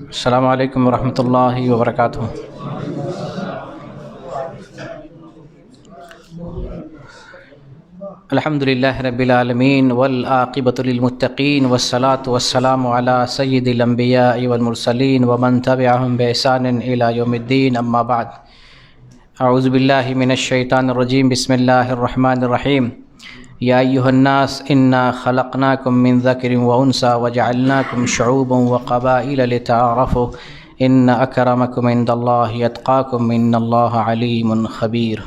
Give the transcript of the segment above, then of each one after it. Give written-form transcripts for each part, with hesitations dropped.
السلام علیکم ورحمۃ اللہ وبرکاتہ۔ الحمد للہ رب العالمین والعاقبۃ للمتقین والصلاة والسلام علی سید الانبیاء والمرسلین ومن تبعهم بإحسان الی یوم الدین، اما بعد۔ اعوذ باللہ من الشیطان الرجیم، بسم اللہ الرحمن الرحیم۔ یا ایھا الناس انا خلقناکم من ذکر وانثی وجعلناکم شعوبا وقبائل لتعارفوا ان اکرمکم عند اللہ اتقاکم ان اللہ علیم خبیر۔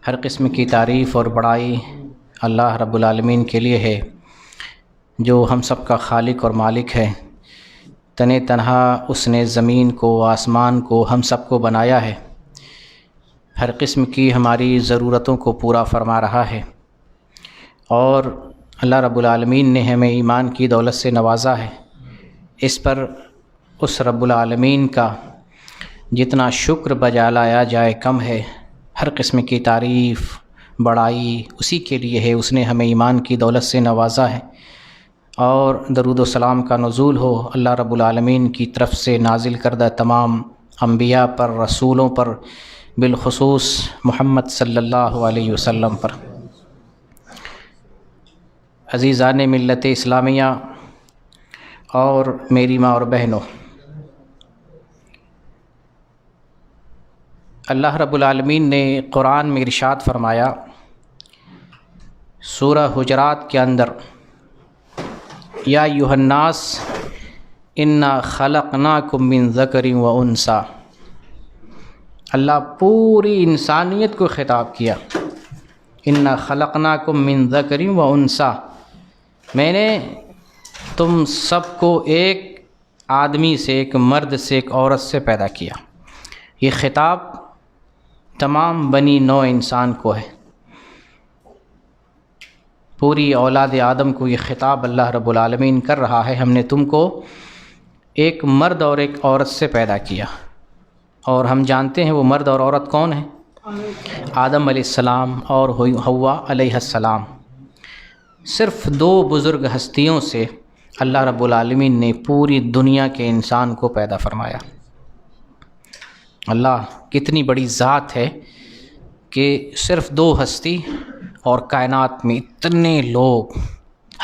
ہر قسم کی تعریف اور بڑائی اللہ رب العالمین کے لیے ہے، جو ہم سب کا خالق اور مالک ہے۔ تنے تنہا اس نے زمین کو، آسمان کو، ہم سب کو بنایا ہے، ہر قسم کی ہماری ضرورتوں کو پورا فرما رہا ہے، اور اللہ رب العالمین نے ہمیں ایمان کی دولت سے نوازا ہے۔ اس پر اس رب العالمین کا جتنا شکر بجا لایا جائے کم ہے۔ ہر قسم کی تعریف، بڑائی اسی کے لیے ہے، اس نے ہمیں ایمان کی دولت سے نوازا ہے۔ اور درود و سلام کا نزول ہو اللہ رب العالمین کی طرف سے نازل کردہ تمام انبیاء پر، رسولوں پر، بالخصوص محمد صلی اللہ علیہ وسلم پر۔ عزیزان ملت اسلامیہ اور میری ماں اور بہنوں، اللہ رب العالمین نے قرآن میں ارشاد فرمایا، سورہ حجرات کے اندر، یا ایھا الناس انا خلقناکم من ذکر و انثی۔ اللہ پوری انسانیت کو خطاب کیا، انا خلقناکم من ذکر و انثی، میں نے تم سب کو ایک آدمی سے، ایک مرد سے، ایک عورت سے پیدا کیا۔ یہ خطاب تمام بنی نوع انسان کو ہے، پوری اولاد آدم کو یہ خطاب اللہ رب العالمین کر رہا ہے، ہم نے تم کو ایک مرد اور ایک عورت سے پیدا کیا۔ اور ہم جانتے ہیں وہ مرد اور عورت کون ہیں؟ آدم علیہ السلام اور حوا علیہ السلام۔ صرف دو بزرگ ہستیوں سے اللہ رب العالمین نے پوری دنیا کے انسان کو پیدا فرمایا۔ اللہ کتنی بڑی ذات ہے کہ صرف دو ہستی اور کائنات میں اتنے لوگ،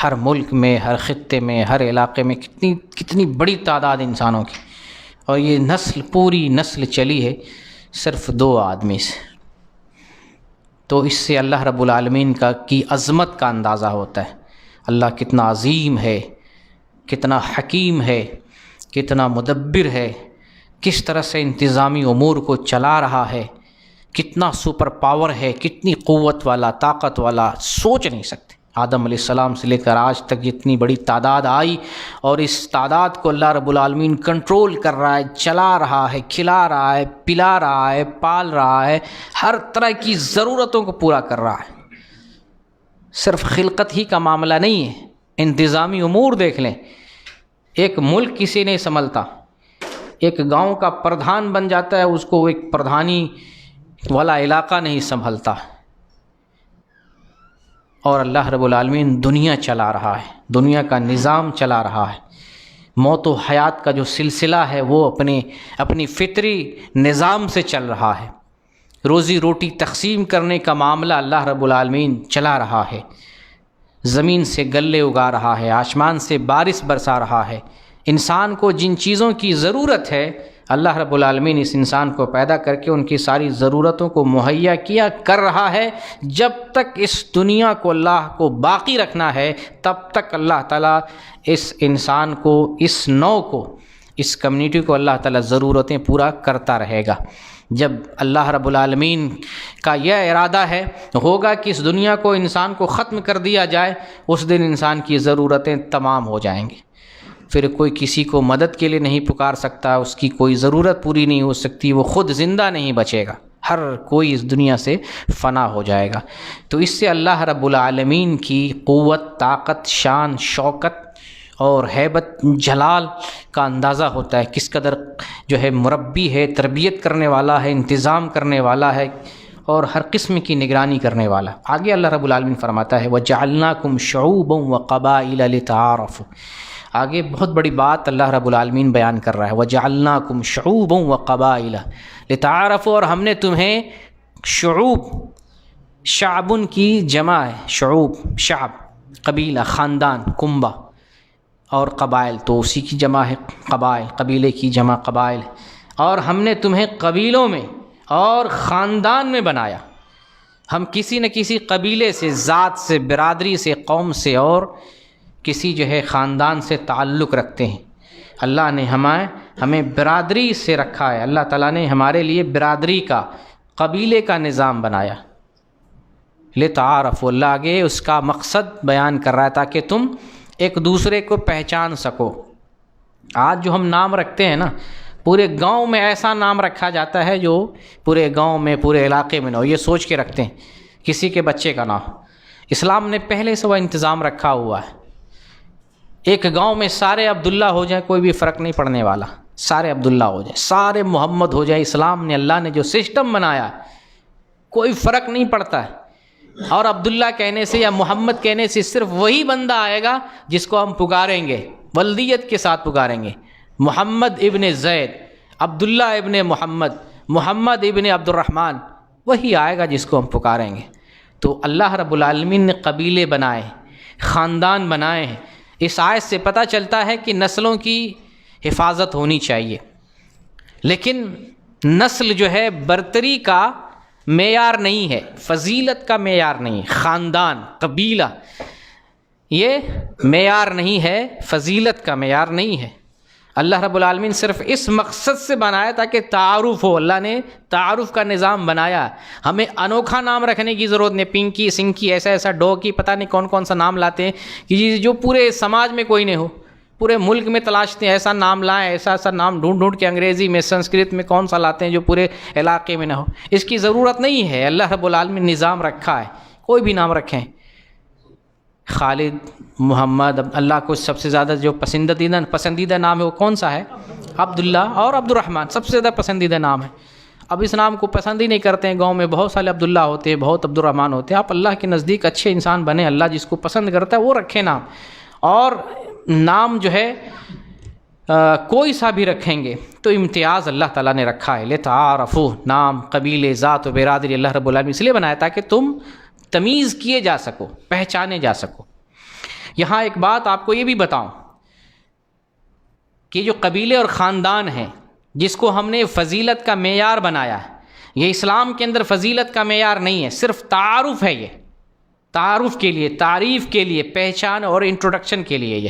ہر ملک میں، ہر خطے میں، ہر علاقے میں کتنی بڑی تعداد انسانوں کی، اور یہ نسل، پوری نسل چلی ہے صرف دو آدمی سے۔ تو اس سے اللہ رب العالمین کی عظمت کا اندازہ ہوتا ہے، اللہ کتنا عظیم ہے، کتنا حکیم ہے، کتنا مدبر ہے، کس طرح سے انتظامی امور کو چلا رہا ہے، کتنا سپر پاور ہے، کتنی قوت والا، طاقت والا، سوچ نہیں سکتے۔ آدم علیہ السلام سے لے کر آج تک جتنی بڑی تعداد آئی، اور اس تعداد کو اللہ رب العالمین کنٹرول کر رہا ہے، چلا رہا ہے، کھلا رہا ہے، پلا رہا ہے، پال رہا ہے، ہر طرح کی ضرورتوں کو پورا کر رہا ہے۔ صرف خلقت ہی کا معاملہ نہیں ہے، انتظامی امور دیکھ لیں۔ ایک ملک کسی نہیں سنبھلتا، ایک گاؤں کا پردھان بن جاتا ہے، اس کو ایک پردھانی والا علاقہ نہیں سنبھلتا، اور اللہ رب العالمین دنیا چلا رہا ہے، دنیا کا نظام چلا رہا ہے۔ موت و حیات کا جو سلسلہ ہے وہ اپنی فطری نظام سے چل رہا ہے۔ روزی روٹی تقسیم کرنے کا معاملہ اللہ رب العالمین چلا رہا ہے، زمین سے غلے اگا رہا ہے، آسمان سے بارش برسا رہا ہے۔ انسان کو جن چیزوں کی ضرورت ہے، اللہ رب العالمین اس انسان کو پیدا کر کے ان کی ساری ضرورتوں کو مہیا کیا کر رہا ہے۔ جب تک اس دنیا کو اللہ کو باقی رکھنا ہے، تب تک اللہ تعالیٰ اس انسان کو، اس نوع کو، اس کمیونٹی کو اللہ تعالیٰ ضرورتیں پورا کرتا رہے گا۔ جب اللہ رب العالمین کا یہ ارادہ ہے ہوگا کہ اس دنیا کو انسان کو ختم کر دیا جائے، اس دن انسان کی ضرورتیں تمام ہو جائیں گی، پھر کوئی کسی کو مدد کے لیے نہیں پکار سکتا، اس کی کوئی ضرورت پوری نہیں ہو سکتی، وہ خود زندہ نہیں بچے گا، ہر کوئی اس دنیا سے فنا ہو جائے گا۔ تو اس سے اللہ رب العالمین کی قوت، طاقت، شان، شوکت اور ہیبت، جلال کا اندازہ ہوتا ہے، کس قدر جو ہے مربی ہے، تربیت کرنے والا ہے، انتظام کرنے والا ہے اور ہر قسم کی نگرانی کرنے والا۔ آگے اللہ رب العالمین فرماتا ہے وَجَعَلْنَاكُمْ شُعُوبًا وَقَبَائِلَ لِتَعَارَفُوا۔ آگے بہت بڑی بات اللہ رب العالمین بیان کر رہا ہے، وَجَعَلْنَاكُمْ شُعُوبًا وَقَبَائِلَ لِتَعَارَفُوا، اور ہم نے تمہیں شعوب، شعبن کی جمع ہے، شعوب شعب، قبیلہ، خاندان، کنبہ، اور قبائل تو اسی کی جمع ہے قبائل، قبیلے کی جمع قبائل، اور ہم نے تمہیں قبیلوں میں اور خاندان میں بنایا۔ ہم کسی نہ کسی قبیلے سے، ذات سے، برادری سے، قوم سے اور کسی جو ہے خاندان سے تعلق رکھتے ہیں۔ اللہ نے ہمیں برادری سے رکھا ہے، اللہ تعالیٰ نے ہمارے لیے برادری کا، قبیلے کا نظام بنایا۔ لِتَعَارَفُوا، اللہ آگے اس کا مقصد بیان کر رہا ہے تاکہ تم ایک دوسرے کو پہچان سکو۔ آج جو ہم نام رکھتے ہیں نا، پورے گاؤں میں ایسا نام رکھا جاتا ہے جو پورے گاؤں میں، پورے علاقے میں نہ ہو، یہ سوچ کے رکھتے ہیں کسی کے بچے کا نام۔ اسلام نے پہلے سے وہ انتظام رکھا ہوا ہے، ایک گاؤں میں سارے عبداللہ ہو جائیں کوئی بھی فرق نہیں پڑنے والا، سارے عبداللہ ہو جائیں، سارے محمد ہو جائیں، اسلام نے، اللہ نے جو سسٹم بنایا کوئی فرق نہیں پڑتا ہے۔ اور عبداللہ کہنے سے یا محمد کہنے سے صرف وہی بندہ آئے گا جس کو ہم پکاریں گے، ولدیت کے ساتھ پکاریں گے، محمد ابن زید، عبداللہ ابن محمد، محمد ابن عبد الرحمن، وہی آئے گا جس کو ہم پکاریں گے۔ تو اللہ رب العالمین نے قبیلے بنائے، خاندان بنائے ہیں۔ اس آیت سے پتہ چلتا ہے کہ نسلوں کی حفاظت ہونی چاہیے، لیکن نسل جو ہے برتری کا معیار نہیں ہے، فضیلت کا معیار نہیں، خاندان، قبیلہ یہ معیار نہیں ہے، فضیلت کا معیار نہیں ہے۔ اللہ رب العالمین صرف اس مقصد سے بنایا تاکہ تعارف ہو، اللہ نے تعارف کا نظام بنایا۔ ہمیں انوکھا نام رکھنے کی ضرورت نہیں، پنکی، سنکی، ایسا ایسا، ڈوکی، پتہ نہیں کون کون سا نام لاتے ہیں کہ جو پورے سماج میں کوئی نہیں ہو، پورے ملک میں تلاشتے ہیں ایسا نام لائیں، ایسا ایسا نام ڈھونڈ ڈھونڈ کے انگریزی میں، سنسکرت میں کون سا لاتے ہیں جو پورے علاقے میں نہ ہو۔ اس کی ضرورت نہیں ہے، اللہ رب العالمین نظام رکھا ہے، کوئی بھی نام رکھیں، خالد، محمد، اللہ کو سب سے زیادہ جو پسندیدہ نام ہے وہ کون سا ہے؟ عبداللہ اور عبد الرحمن، سب سے زیادہ پسندیدہ نام ہے۔ اب اس نام کو پسند ہی نہیں کرتے ہیں، گاؤں میں بہت سارے عبداللہ ہوتے ہیں، بہت عبد الرحمن ہوتے ہیں۔ آپ اللہ کے نزدیک اچھے انسان بنے، اللہ جس کو پسند کرتا ہے وہ رکھے نام، اور نام جو ہے کوئی سا بھی رکھیں گے تو امتیاز اللہ تعالیٰ نے رکھا ہے۔ لِتَعَارَفُوا، نام، قبیلے، ذات و برادری اللہ رب العالمین اس لیے بنایا تاکہ تم تمیز کیے جا سکو، پہچانے جا سکو۔ یہاں ایک بات آپ کو یہ بھی بتاؤں کہ جو قبیلے اور خاندان ہیں جس کو ہم نے فضیلت کا معیار بنایا ہے، یہ اسلام کے اندر فضیلت کا معیار نہیں ہے، صرف تعارف ہے، یہ تعارف کے لیے، تعریف کے لیے، پہچان اور انٹروڈکشن کے لیے یہ۔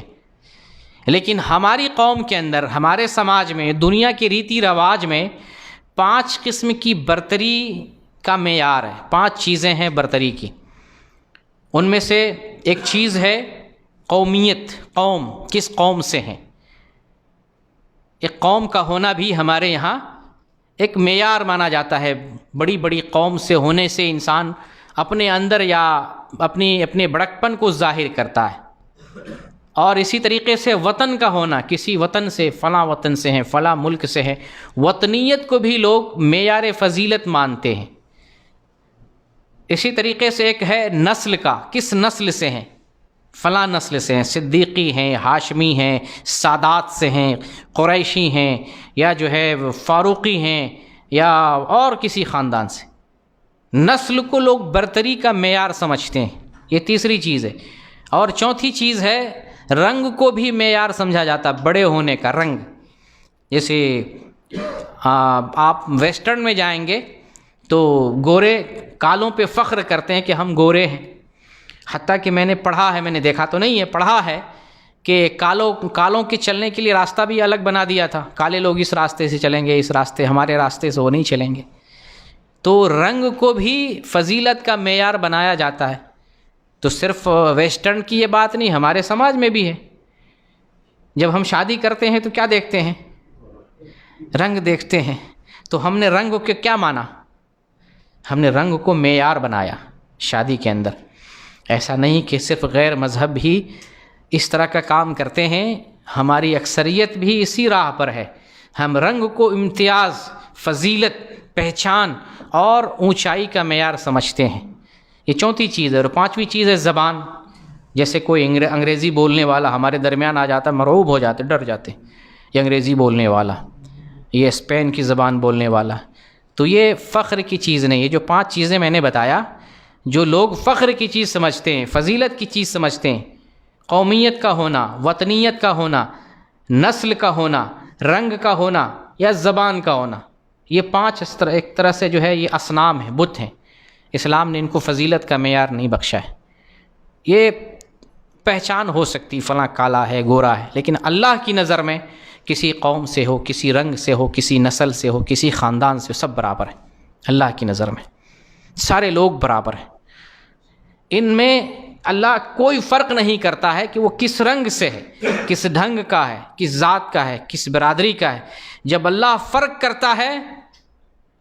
لیکن ہماری قوم کے اندر، ہمارے سماج میں، دنیا کے ریتی رواج میں 5 قسم کی برتری کا معیار ہے، 5 چیزیں ہیں برتری کی۔ ان میں سے ایک چیز ہے قومیت، قوم، کس قوم سے ہیں۔ ایک قوم کا ہونا بھی ہمارے یہاں ایک معیار مانا جاتا ہے، بڑی بڑی قوم سے ہونے سے انسان اپنے اندر یا اپنے بڑکپن کو ظاہر کرتا ہے۔ اور اسی طریقے سے وطن کا ہونا، کسی وطن سے، فلاں وطن سے ہیں، فلاں ملک سے ہیں، وطنیت کو بھی لوگ معیار فضیلت مانتے ہیں۔ اسی طریقے سے ایک ہے نسل کا، کس نسل سے ہیں، فلاں نسل سے ہیں، صدیقی ہیں، ہاشمی ہیں، سادات سے ہیں، قریشی ہیں، یا جو ہے فاروقی ہیں، یا اور کسی خاندان سے۔ نسل کو لوگ برتری کا معیار سمجھتے ہیں، یہ تیسری چیز ہے۔ اور چوتھی چیز ہے رنگ کو بھی معیار سمجھا جاتا، بڑے ہونے کا رنگ۔ جیسے آپ ویسٹرن میں جائیں گے تو گورے کالوں پہ فخر کرتے ہیں کہ ہم گورے ہیں، حتیٰ کہ میں نے پڑھا ہے، میں نے دیکھا تو نہیں ہے، پڑھا ہے کہ کالوں کے چلنے کے لیے راستہ بھی الگ بنا دیا تھا، کالے لوگ اس راستے سے چلیں گے، اس راستے ہمارے راستے سے وہ نہیں چلیں گے. تو رنگ کو بھی فضیلت کا معیار بنایا جاتا ہے. تو صرف ویسٹرن کی یہ بات نہیں، ہمارے سماج میں بھی ہے. جب ہم شادی کرتے ہیں تو کیا دیکھتے ہیں؟ رنگ دیکھتے ہیں. تو ہم نے رنگ کو کیا مانا؟ ہم نے رنگ کو معیار بنایا شادی کے اندر. ایسا نہیں کہ صرف غیر مذہب ہی اس طرح کا کام کرتے ہیں، ہماری اکثریت بھی اسی راہ پر ہے. ہم رنگ کو امتیاز، فضیلت، پہچان اور اونچائی کا معیار سمجھتے ہیں. یہ چوتھی چیز ہے. اور پانچویں چیز ہے زبان. جیسے کوئی انگریزی بولنے والا ہمارے درمیان آ جاتا ہے، مرعوب ہو جاتے، ڈر جاتے. یہ انگریزی بولنے والا، یہ اسپین کی زبان بولنے والا. تو یہ فخر کی چیز نہیں. یہ جو 5 چیزیں میں نے بتایا، جو لوگ فخر کی چیز سمجھتے ہیں، فضیلت کی چیز سمجھتے ہیں، قومیت کا ہونا، وطنیت کا ہونا، نسل کا ہونا، رنگ کا ہونا یا زبان کا ہونا، یہ 5 ایک طرح سے جو ہے یہ اصنام ہیں، بت ہیں. اسلام نے ان کو فضیلت کا معیار نہیں بخشا ہے. یہ پہچان ہو سکتی فلاں کالا ہے، گورا ہے، لیکن اللہ کی نظر میں کسی قوم سے ہو، کسی رنگ سے ہو، کسی نسل سے ہو، کسی خاندان سے ہو، سب برابر ہیں. اللہ کی نظر میں سارے لوگ برابر ہیں. ان میں اللہ کوئی فرق نہیں کرتا ہے کہ وہ کس رنگ سے ہے، کس ڈھنگ کا ہے، کس ذات کا ہے، کس برادری کا ہے. جب اللہ فرق کرتا ہے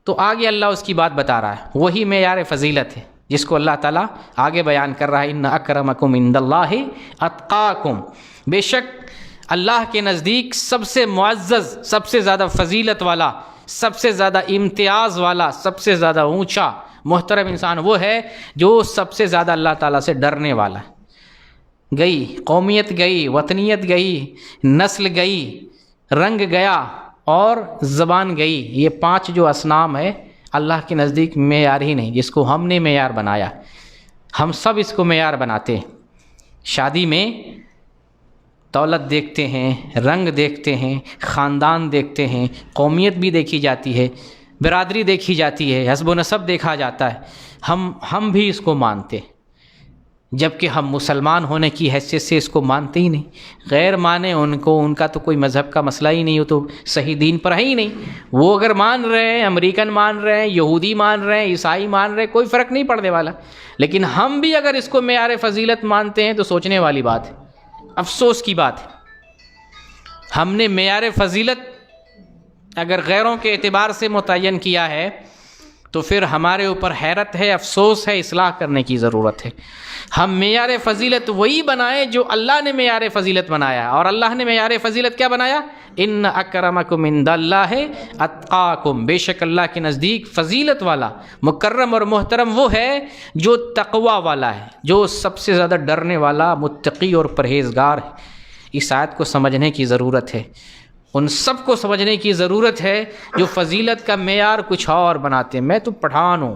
تو آگے اللہ اس کی بات بتا رہا ہے. وہی معیار فضیلت ہے جس کو اللہ تعالیٰ آگے بیان کر رہا ہے. ان اکرمکم عند اللہ اتقاکم، بے شک اللہ کے نزدیک سب سے معزز، سب سے زیادہ فضیلت والا، سب سے زیادہ امتیاز والا، سب سے زیادہ اونچا محترم انسان وہ ہے جو سب سے زیادہ اللہ تعالیٰ سے ڈرنے والا ہے. گئی قومیت، گئی وطنیت، گئی نسل، گئی رنگ گیا اور زبان گئی. یہ 5 جو اصنام ہے اللہ کے نزدیک معیار ہی نہیں، جس کو ہم نے معیار بنایا. ہم سب اس کو معیار بناتے ہیں. شادی میں دولت دیکھتے ہیں، رنگ دیکھتے ہیں، خاندان دیکھتے ہیں، قومیت بھی دیکھی جاتی ہے، برادری دیکھی جاتی ہے، حسب و نسب دیکھا جاتا ہے. ہم بھی اس کو مانتے، جبکہ ہم مسلمان ہونے کی حیثیت سے اس کو مانتے ہی نہیں. غیر مانے ان کا تو کوئی مذہب کا مسئلہ ہی نہیں ہو، تو صحیح دین پر ہے ہی نہیں. وہ اگر مان رہے ہیں، امریکن مان رہے ہیں، یہودی مان رہے ہیں، عیسائی مان رہے ہیں، کوئی فرق نہیں پڑنے والا. لیکن ہم بھی اگر اس کو معیار فضیلت مانتے ہیں تو سوچنے والی بات ہے، افسوس کی بات ہے. ہم نے معیار فضیلت اگر غیروں کے اعتبار سے متعین کیا ہے تو پھر ہمارے اوپر حیرت ہے، افسوس ہے، اصلاح کرنے کی ضرورت ہے. ہم معیار فضیلت وہی بنائیں جو اللہ نے معیار فضیلت بنایا. اور اللہ نے معیار فضیلت کیا بنایا؟ ان اکرمکم عند اللہ اتقاکم، بے شک اللہ کے نزدیک فضیلت والا، مکرم اور محترم وہ ہے جو تقوی والا ہے، جو سب سے زیادہ ڈرنے والا، متقی اور پرہیزگار ہے. اس آیت کو سمجھنے کی ضرورت ہے. ان سب کو سمجھنے کی ضرورت ہے جو فضیلت کا معیار کچھ اور بناتے ہیں. میں تو پٹھان ہوں،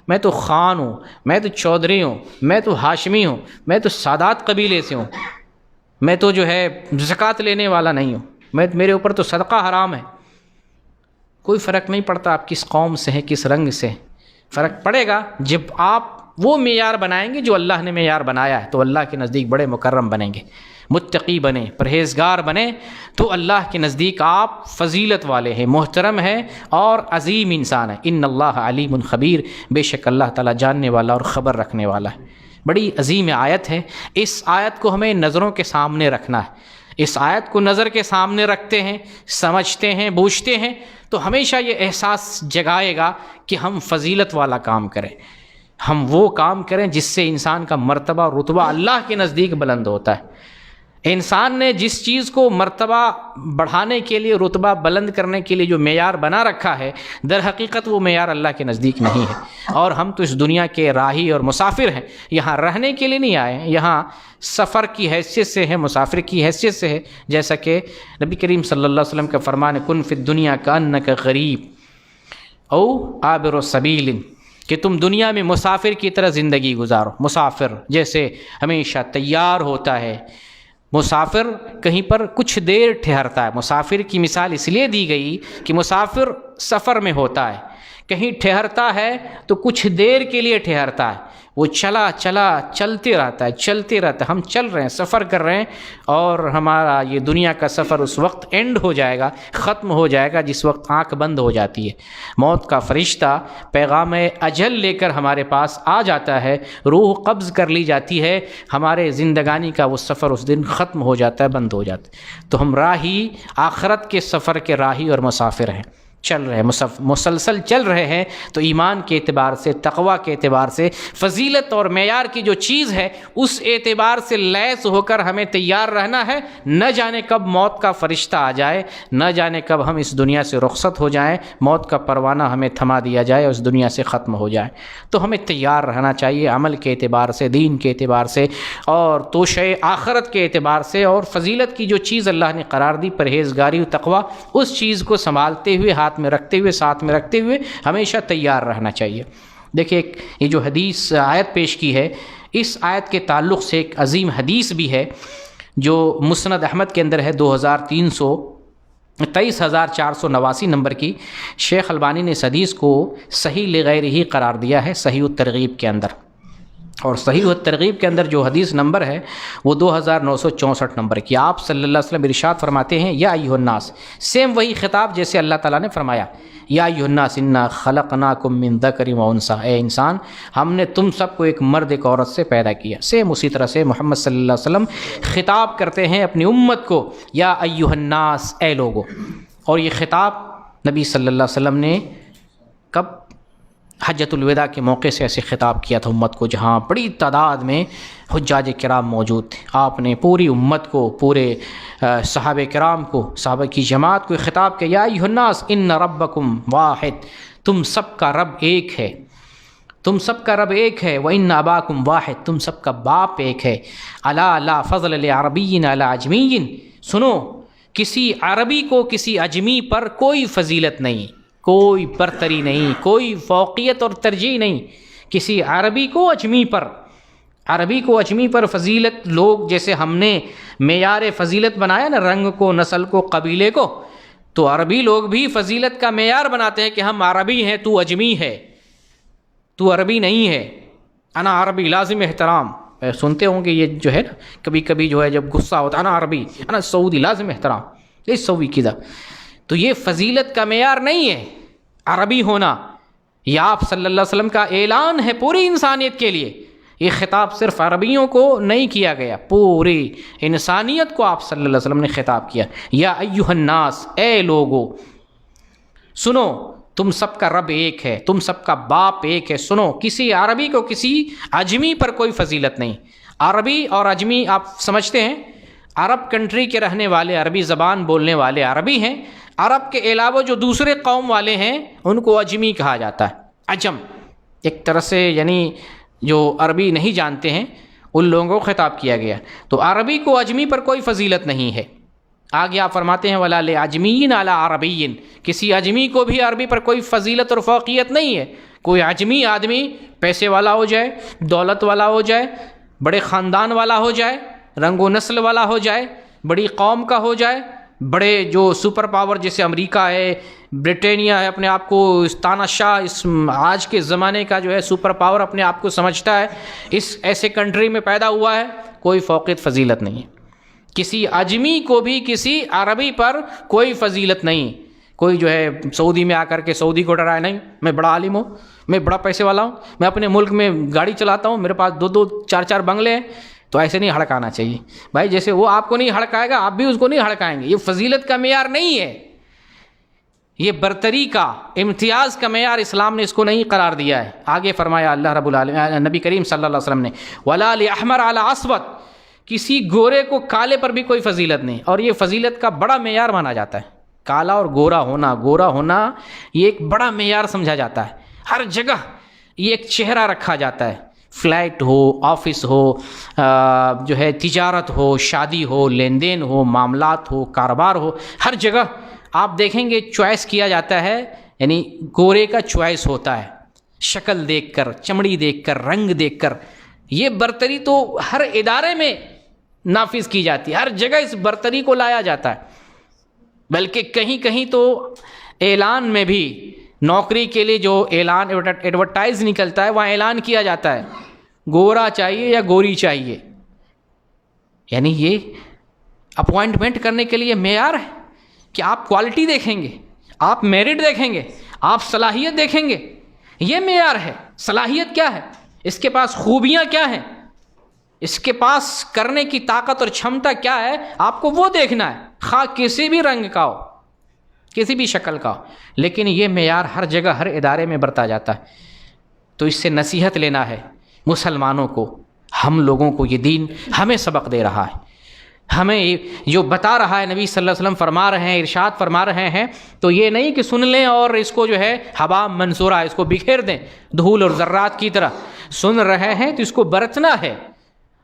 میں تو خان ہوں، میں تو چودھری ہوں، میں تو ہاشمی ہوں، میں تو سادات قبیلے سے ہوں، میں تو جو ہے زکوٰۃ لینے والا نہیں ہوں، میرے اوپر تو صدقہ حرام ہے. کوئی فرق نہیں پڑتا آپ کس قوم سے ہیں، کس رنگ سے. فرق پڑے گا جب آپ وہ معیار بنائیں گے جو اللہ نے معیار بنایا ہے، تو اللہ کے نزدیک بڑے مکرم بنیں گے، متقی بنے، پرہیزگار بنے، تو اللہ کے نزدیک آپ فضیلت والے ہیں، محترم ہیں اور عظیم انسان ہیں. ان اللہ علیم خبیر، بے شک اللہ تعالیٰ جاننے والا اور خبر رکھنے والا ہے. بڑی عظیم آیت ہے. اس آیت کو ہمیں نظروں کے سامنے رکھنا ہے. اس آیت کو نظر کے سامنے رکھتے ہیں، سمجھتے ہیں، بوجھتے ہیں تو ہمیشہ یہ احساس جگائے گا کہ ہم فضیلت والا کام کریں. ہم وہ کام کریں جس سے انسان کا مرتبہ رتبہ اللہ کے نزدیک بلند ہوتا ہے. انسان نے جس چیز کو مرتبہ بڑھانے کے لیے، رتبہ بلند کرنے کے لیے جو معیار بنا رکھا ہے، در حقیقت وہ معیار اللہ کے نزدیک نہیں ہے. اور ہم تو اس دنیا کے راہی اور مسافر ہیں، یہاں رہنے کے لیے نہیں آئے ہیں، یہاں سفر کی حیثیت سے ہے، مسافر کی حیثیت سے ہے. جیسا کہ نبی کریم صلی اللہ علیہ وسلم کا فرمان ہے، کن فی الدنیا کأنک غریب او عابر السبیل، کہ تم دنیا میں مسافر کی طرح زندگی گزارو. مسافر جیسے ہمیشہ تیار ہوتا ہے، مسافر کہیں پر کچھ دیر ٹھہرتا ہے. مسافر کی مثال اس لیے دی گئی کہ مسافر سفر میں ہوتا ہے، کہیں ٹھہرتا ہے تو کچھ دیر کے لیے ٹھہرتا ہے، وہ چلتے رہتا ہے، ہم چل رہے ہیں، سفر کر رہے ہیں، اور ہمارا یہ دنیا کا سفر اس وقت اینڈ ہو جائے گا، ختم ہو جائے گا جس وقت آنکھ بند ہو جاتی ہے، موت کا فرشتہ پیغام اجل لے کر ہمارے پاس آ جاتا ہے، روح قبض کر لی جاتی ہے، ہمارے زندگانی کا وہ سفر اس دن ختم ہو جاتا ہے، بند ہو جاتا ہے۔ تو ہم راہی، آخرت کے سفر کے راہی اور مسافر ہیں، چل رہے ہیں، مسلسل چل رہے ہیں۔ تو ایمان کے اعتبار سے، تقویٰ کے اعتبار سے، فضیلت اور معیار کی جو چیز ہے اس اعتبار سے لیس ہو کر ہمیں تیار رہنا ہے۔ نہ جانے کب موت کا فرشتہ آ جائے، نہ جانے کب ہم اس دنیا سے رخصت ہو جائیں، موت کا پروانہ ہمیں تھما دیا جائے اور اس دنیا سے ختم ہو جائے۔ تو ہمیں تیار رہنا چاہیے عمل کے اعتبار سے، دین کے اعتبار سے، اور توشہ آخرت کے اعتبار سے، اور فضیلت کی جو چیز اللہ نے قرار دی، پرہیزگاری و تقویٰ، اس چیز کو سنبھالتے ہوئے، ہاتھ میں رکھتے ہوئے، ساتھ میں رکھتے ہوئے ہمیشہ تیار رہنا چاہیے۔ دیکھیں یہ جو حدیث آیت پیش کی ہے، اس آیت کے تعلق سے ایک عظیم حدیث بھی ہے جو مسند احمد کے اندر ہے، 23,489 نمبر کی۔ شیخ البانی نے اس حدیث کو صحیح لغیر ہی قرار دیا ہے صحیح الترغیب کے اندر، اور صحیح الترغیب کے اندر جو حدیث نمبر ہے وہ 2964 نمبر کی۔ آپ صلی اللہ علیہ وسلم ارشاد فرماتے ہیں، یا ایھا الناس، سیم وہی خطاب جیسے اللہ تعالیٰ نے فرمایا، یا ایھا الناس انا خلقناکم من ذکر و انثی، اے انسان ہم نے تم سب کو ایک مرد ایک عورت سے پیدا کیا۔ سیم اسی طرح سے محمد صلی اللہ علیہ وسلم خطاب کرتے ہیں اپنی امت کو، یا ایھا الناس، اے لوگو۔ اور یہ خطاب نبی صلی اللہ علیہ وسلم نے کب؟ حجۃ الوداع کے موقع سے ایسے خطاب کیا تھا امت کو، جہاں بڑی تعداد میں حجاج کرام موجود تھے۔ آپ نے پوری امت کو، پورے صحابہ کرام کو، صحابہ کی جماعت کو خطاب کیا، یا ایھا الناس ان ربکم واحد، تم سب کا رب ایک ہے، تم سب کا رب ایک ہے، وَإِنَّ أَبَاكُمْ واحد، تم سب کا باپ ایک ہے، أَلَا لَا فَضْلَ لِعَرَبِيٍّ عَلَىٰ عَجْمِيٍّ، سنو کسی عربی کو کسی عجمی پر کوئی فضیلت نہیں، کوئی برتری نہیں، کوئی فوقیت اور ترجیح نہیں، کسی عربی کو اجمی پر فضیلت۔ لوگ جیسے ہم نے معیار فضیلت بنایا نا، رنگ کو، نسل کو، قبیلے کو، تو عربی لوگ بھی فضیلت کا معیار بناتے ہیں کہ ہم عربی ہیں، تو اجمی ہے، تو عربی نہیں ہے، انا عربی لازم احترام۔ سنتے ہوں گے یہ جو ہے نا، کبھی کبھی جو ہے جب غصہ ہوتا ہے، انا عربی، انا سعودی لازم احترام، یہ سعودی کدھر؟ تو یہ فضیلت کا معیار نہیں ہے عربی ہونا۔ یہ آپ صلی اللہ علیہ وسلم کا اعلان ہے پوری انسانیت کے لیے، یہ خطاب صرف عربیوں کو نہیں کیا گیا، پوری انسانیت کو آپ صلی اللہ علیہ وسلم نے خطاب کیا، یا ایھا الناس، اے لوگو سنو تم سب کا رب ایک ہے، تم سب کا باپ ایک ہے، سنو کسی عربی کو کسی اجمی پر کوئی فضیلت نہیں۔ عربی اور اجمی آپ سمجھتے ہیں، عرب کنٹری کے رہنے والے، عربی زبان بولنے والے عربی ہیں، عرب کے علاوہ جو دوسرے قوم والے ہیں ان کو اجمی کہا جاتا ہے، عجم ایک طرح سے، یعنی جو عربی نہیں جانتے ہیں ان لوگوں کو خطاب کیا گیا۔ تو عربی کو اجمی پر کوئی فضیلت نہیں ہے۔ آگے آپ فرماتے ہیں وَلَا لِعَجْمِيٍّ عَلَىٰ عَرَبِيٍّ، کسی اجمی کو بھی عربی پر کوئی فضیلت اور فوقیت نہیں ہے۔ کوئی اجمی آدمی پیسے والا ہو جائے، دولت والا ہو جائے، بڑے خاندان والا ہو جائے، رنگ و نسل والا ہو جائے، بڑی قوم کا ہو جائے، بڑے جو سپر پاور جیسے امریکہ ہے، برطانیہ ہے، اپنے آپ کو تاناشاہ، اس آج کے زمانے کا جو ہے سپر پاور اپنے آپ کو سمجھتا ہے، اس ایسے کنٹری میں پیدا ہوا ہے، کوئی فوقیت فضیلت نہیں ہے۔ کسی اجمی کو بھی کسی عربی پر کوئی فضیلت نہیں۔ کوئی جو ہے سعودی میں آ کر کے سعودی کو ڈرائے، نہیں میں بڑا عالم ہوں، میں بڑا پیسے والا ہوں، میں اپنے ملک میں گاڑی چلاتا ہوں، میرے پاس 2 4 بنگلے ہیں، تو ایسے نہیں ہڑکانا چاہیے بھائی۔ جیسے وہ آپ کو نہیں ہڑکائے گا، آپ بھی اس کو نہیں ہڑکائیں گے۔ یہ فضیلت کا معیار نہیں ہے، یہ برتری کا، امتیاز کا معیار اسلام نے اس کو نہیں قرار دیا ہے۔ آگے فرمایا اللہ رب العالمین، نبی کریم صلی اللہ علیہ وسلم نے، وَلَا لِأَحْمَرَ عَلَىٰ أَسْوَدٍ، کسی گورے کو کالے پر بھی کوئی فضیلت نہیں۔ اور یہ فضیلت کا بڑا معیار مانا جاتا ہے، کالا اور گورا ہونا یہ ایک بڑا معیار سمجھا جاتا ہے۔ ہر جگہ یہ ایک چہرہ رکھا جاتا ہے، فلیٹ ہو، آفس ہو، جو ہے تجارت ہو، شادی ہو، لین دین ہو، معاملات ہو، کاروبار ہو، ہر جگہ آپ دیکھیں گے چوائس کیا جاتا ہے، یعنی گورے کا چوائس ہوتا ہے، شکل دیکھ کر، چمڑی دیکھ کر، رنگ دیکھ کر۔ یہ برتری تو ہر ادارے میں نافذ کی جاتی ہے، ہر جگہ اس برتری کو لایا جاتا ہے، بلکہ کہیں کہیں تو اعلان میں بھی نوکری کے لیے جو اعلان ایڈورٹائز نکلتا ہے وہاں اعلان کیا جاتا ہے گورا چاہیے یا گوری چاہیے. یعنی یہ اپوائنٹمنٹ کرنے کے لیے معیار ہے کہ آپ کوالٹی دیکھیں گے, آپ میرٹ دیکھیں گے, آپ صلاحیت دیکھیں گے. یہ معیار ہے. صلاحیت کیا ہے, اس کے پاس خوبیاں کیا ہیں, اس کے پاس کرنے کی طاقت اور چھمتا کیا ہے, آپ کو وہ دیکھنا ہے, خواہ کسی بھی رنگ کا ہو, کسی بھی شکل کا ہو. لیکن یہ معیار ہر جگہ ہر ادارے میں برتا جاتا ہے. تو اس سے نصیحت لینا ہے مسلمانوں کو. ہم لوگوں کو یہ دین ہمیں سبق دے رہا ہے, ہمیں جو بتا رہا ہے نبی صلی اللہ علیہ وسلم فرما رہے ہیں, ارشاد فرما رہے ہیں, تو یہ نہیں کہ سن لیں اور اس کو جو ہے ہوا منصورہ اس کو بکھیر دیں دھول اور ذرات کی طرح. سن رہے ہیں تو اس کو برتنا ہے,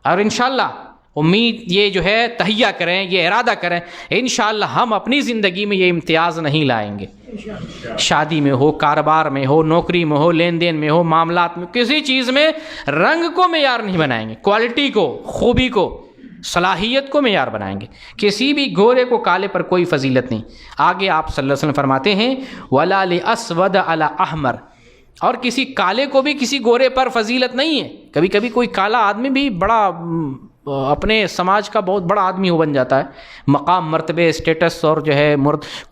اور انشاءاللہ امید یہ جو ہے تہیہ کریں, یہ ارادہ کریں, انشاءاللہ ہم اپنی زندگی میں یہ امتیاز نہیں لائیں گے. شادی میں ہو, کاروبار میں ہو, نوکری میں ہو, لین دین میں ہو, معاملات میں, کسی چیز میں رنگ کو معیار نہیں بنائیں گے, کوالٹی کو, خوبی کو, صلاحیت کو معیار بنائیں گے. کسی بھی گورے کو کالے پر کوئی فضیلت نہیں. آگے آپ صلی اللہ علیہ وسلم فرماتے ہیں وَلَا لِأَسْوَدَ عَلَى أَحْمَرَ, اور کسی کالے کو بھی کسی گورے پر فضیلت نہیں ہے. کبھی کبھی کوئی کالا آدمی بھی بڑا اپنے سماج کا بہت بڑا آدمی ہو بن جاتا ہے, مقام, مرتبے, اسٹیٹس اور جو ہے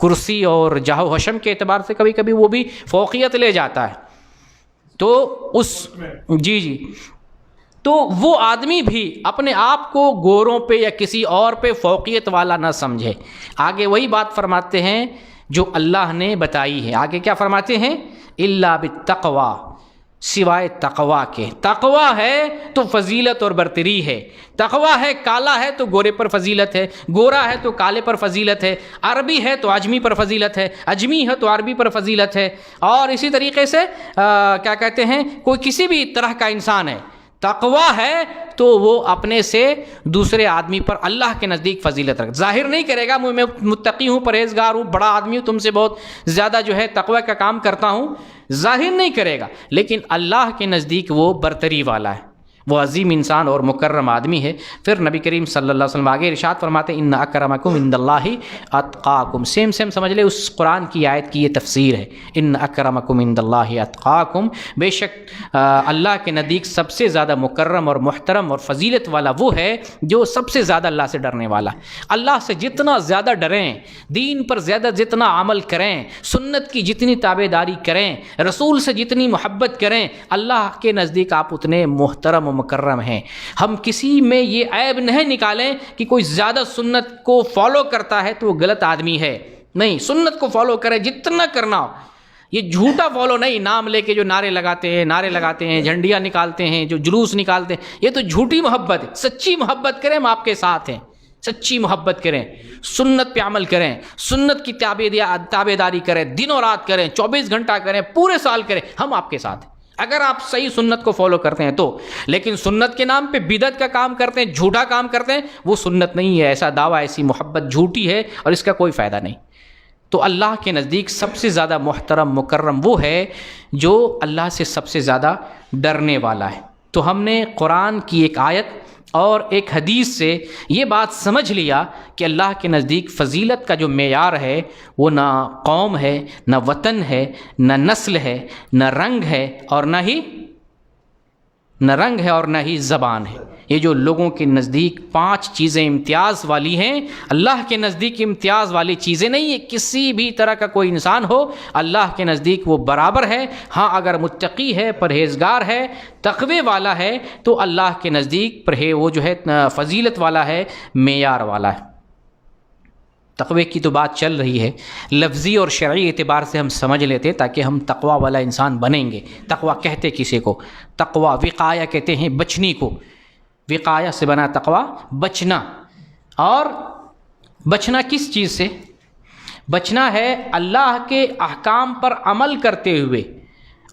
کرسی اور جاہ و حشم کے اعتبار سے کبھی کبھی وہ بھی فوقیت لے جاتا ہے. تو اس جی تو وہ آدمی بھی اپنے آپ کو گوروں پہ یا کسی اور پہ فوقیت والا نہ سمجھے. آگے وہی بات فرماتے ہیں جو اللہ نے بتائی ہے. آگے کیا فرماتے ہیں, الا بالتقوی, سوائے تقوی کے. تقوی ہے تو فضیلت اور برتری ہے. تقوی ہے, کالا ہے تو گورے پر فضیلت ہے, گورا ہے تو کالے پر فضیلت ہے, عربی ہے تو اجمی پر فضیلت ہے, اجمی ہے تو عربی پر فضیلت ہے, اور اسی طریقے سے کیا کہتے ہیں, کوئی کسی بھی طرح کا انسان ہے, تقوی ہے تو وہ اپنے سے دوسرے آدمی پر اللہ کے نزدیک فضیلت رکھ. ظاہر نہیں کرے گا میں متقی ہوں, پرہیزگار ہوں, بڑا آدمی ہوں, تم سے بہت زیادہ جو ہے تقوی کا کام کرتا ہوں, ظاہر نہیں کرے گا, لیکن اللہ کے نزدیک وہ برتری والا ہے, وہ عظیم انسان اور مکرم آدمی ہے. پھر نبی کریم صلی اللہ علیہ وسلم آگے ارشاد فرماتے ہیں ان اکرمکم عند اللہ اتقاکم. سیم سمجھ لے, اس قرآن کی آیت کی یہ تفسیر ہے. ان اکرمکم عند اللہ اتقاکم, بے شک اللہ کے نزدیک سب سے زیادہ مکرم اور محترم اور فضیلت والا وہ ہے جو سب سے زیادہ اللہ سے ڈرنے والا ہے. اللہ سے جتنا زیادہ ڈریں, دین پر زیادہ جتنا عمل کریں, سنت کی جتنی تابع داری کریں, رسول سے جتنی محبت کریں, اللہ کے نزدیک آپ اتنے محترم و مکرم ہیں. ہم کسی میں یہ عیب نہیں نکالیں کہ کوئی زیادہ سنت کو فالو کرتا ہے تو وہ غلط آدمی ہے. نہیں, سنت کو فالو کرے جتنا کرنا ہو. یہ جھوٹا فالو نہیں, نام لے کے جو نعرے لگاتے ہیں, جھنڈیاں نکالتے ہیں, جو جلوس نکالتے ہیں, یہ تو جھوٹی محبت ہے. سچی محبت کریں, ہم آپ کے ساتھ ہیں. سچی محبت کریں, سنت پہ عمل کریں, سنت کی تابع داری کریں, دن و رات کریں, 24 گھنٹہ کریں, پورے سال کریں, ہم آپ کے ساتھ ہیں اگر آپ صحیح سنت کو فالو کرتے ہیں تو. لیکن سنت کے نام پہ بدعت کا کام کرتے ہیں, جھوٹا کام کرتے ہیں, وہ سنت نہیں ہے. ایسا دعویٰ, ایسی محبت جھوٹی ہے اور اس کا کوئی فائدہ نہیں. تو اللہ کے نزدیک سب سے زیادہ محترم مکرم وہ ہے جو اللہ سے سب سے زیادہ ڈرنے والا ہے. تو ہم نے قرآن کی ایک آیت اور ایک حدیث سے یہ بات سمجھ لیا کہ اللہ کے نزدیک فضیلت کا جو معیار ہے وہ نہ قوم ہے, نہ وطن ہے, نہ نسل ہے, نہ رنگ ہے, اور نہ ہی زبان ہے. یہ جو لوگوں کے نزدیک 5 چیزیں امتیاز والی ہیں, اللہ کے نزدیک امتیاز والی چیزیں نہیں ہے. کسی بھی طرح کا کوئی انسان ہو, اللہ کے نزدیک وہ برابر ہے. ہاں, اگر متقی ہے, پرہیزگار ہے, تقوی والا ہے, تو اللہ کے نزدیک وہ جو ہے فضیلت والا ہے, معیار والا ہے. تقوی کی تو بات چل رہی ہے, لفظی اور شرعی اعتبار سے ہم سمجھ لیتے تاکہ ہم تقوی والا انسان بنیں گے. تقوی کہتے کسے کو, تقوی وقایہ کہتے ہیں بچنی کو. وقایہ سے بنا تقوی, بچنا. اور بچنا کس چیز سے؟ بچنا ہے اللہ کے احکام پر عمل کرتے ہوئے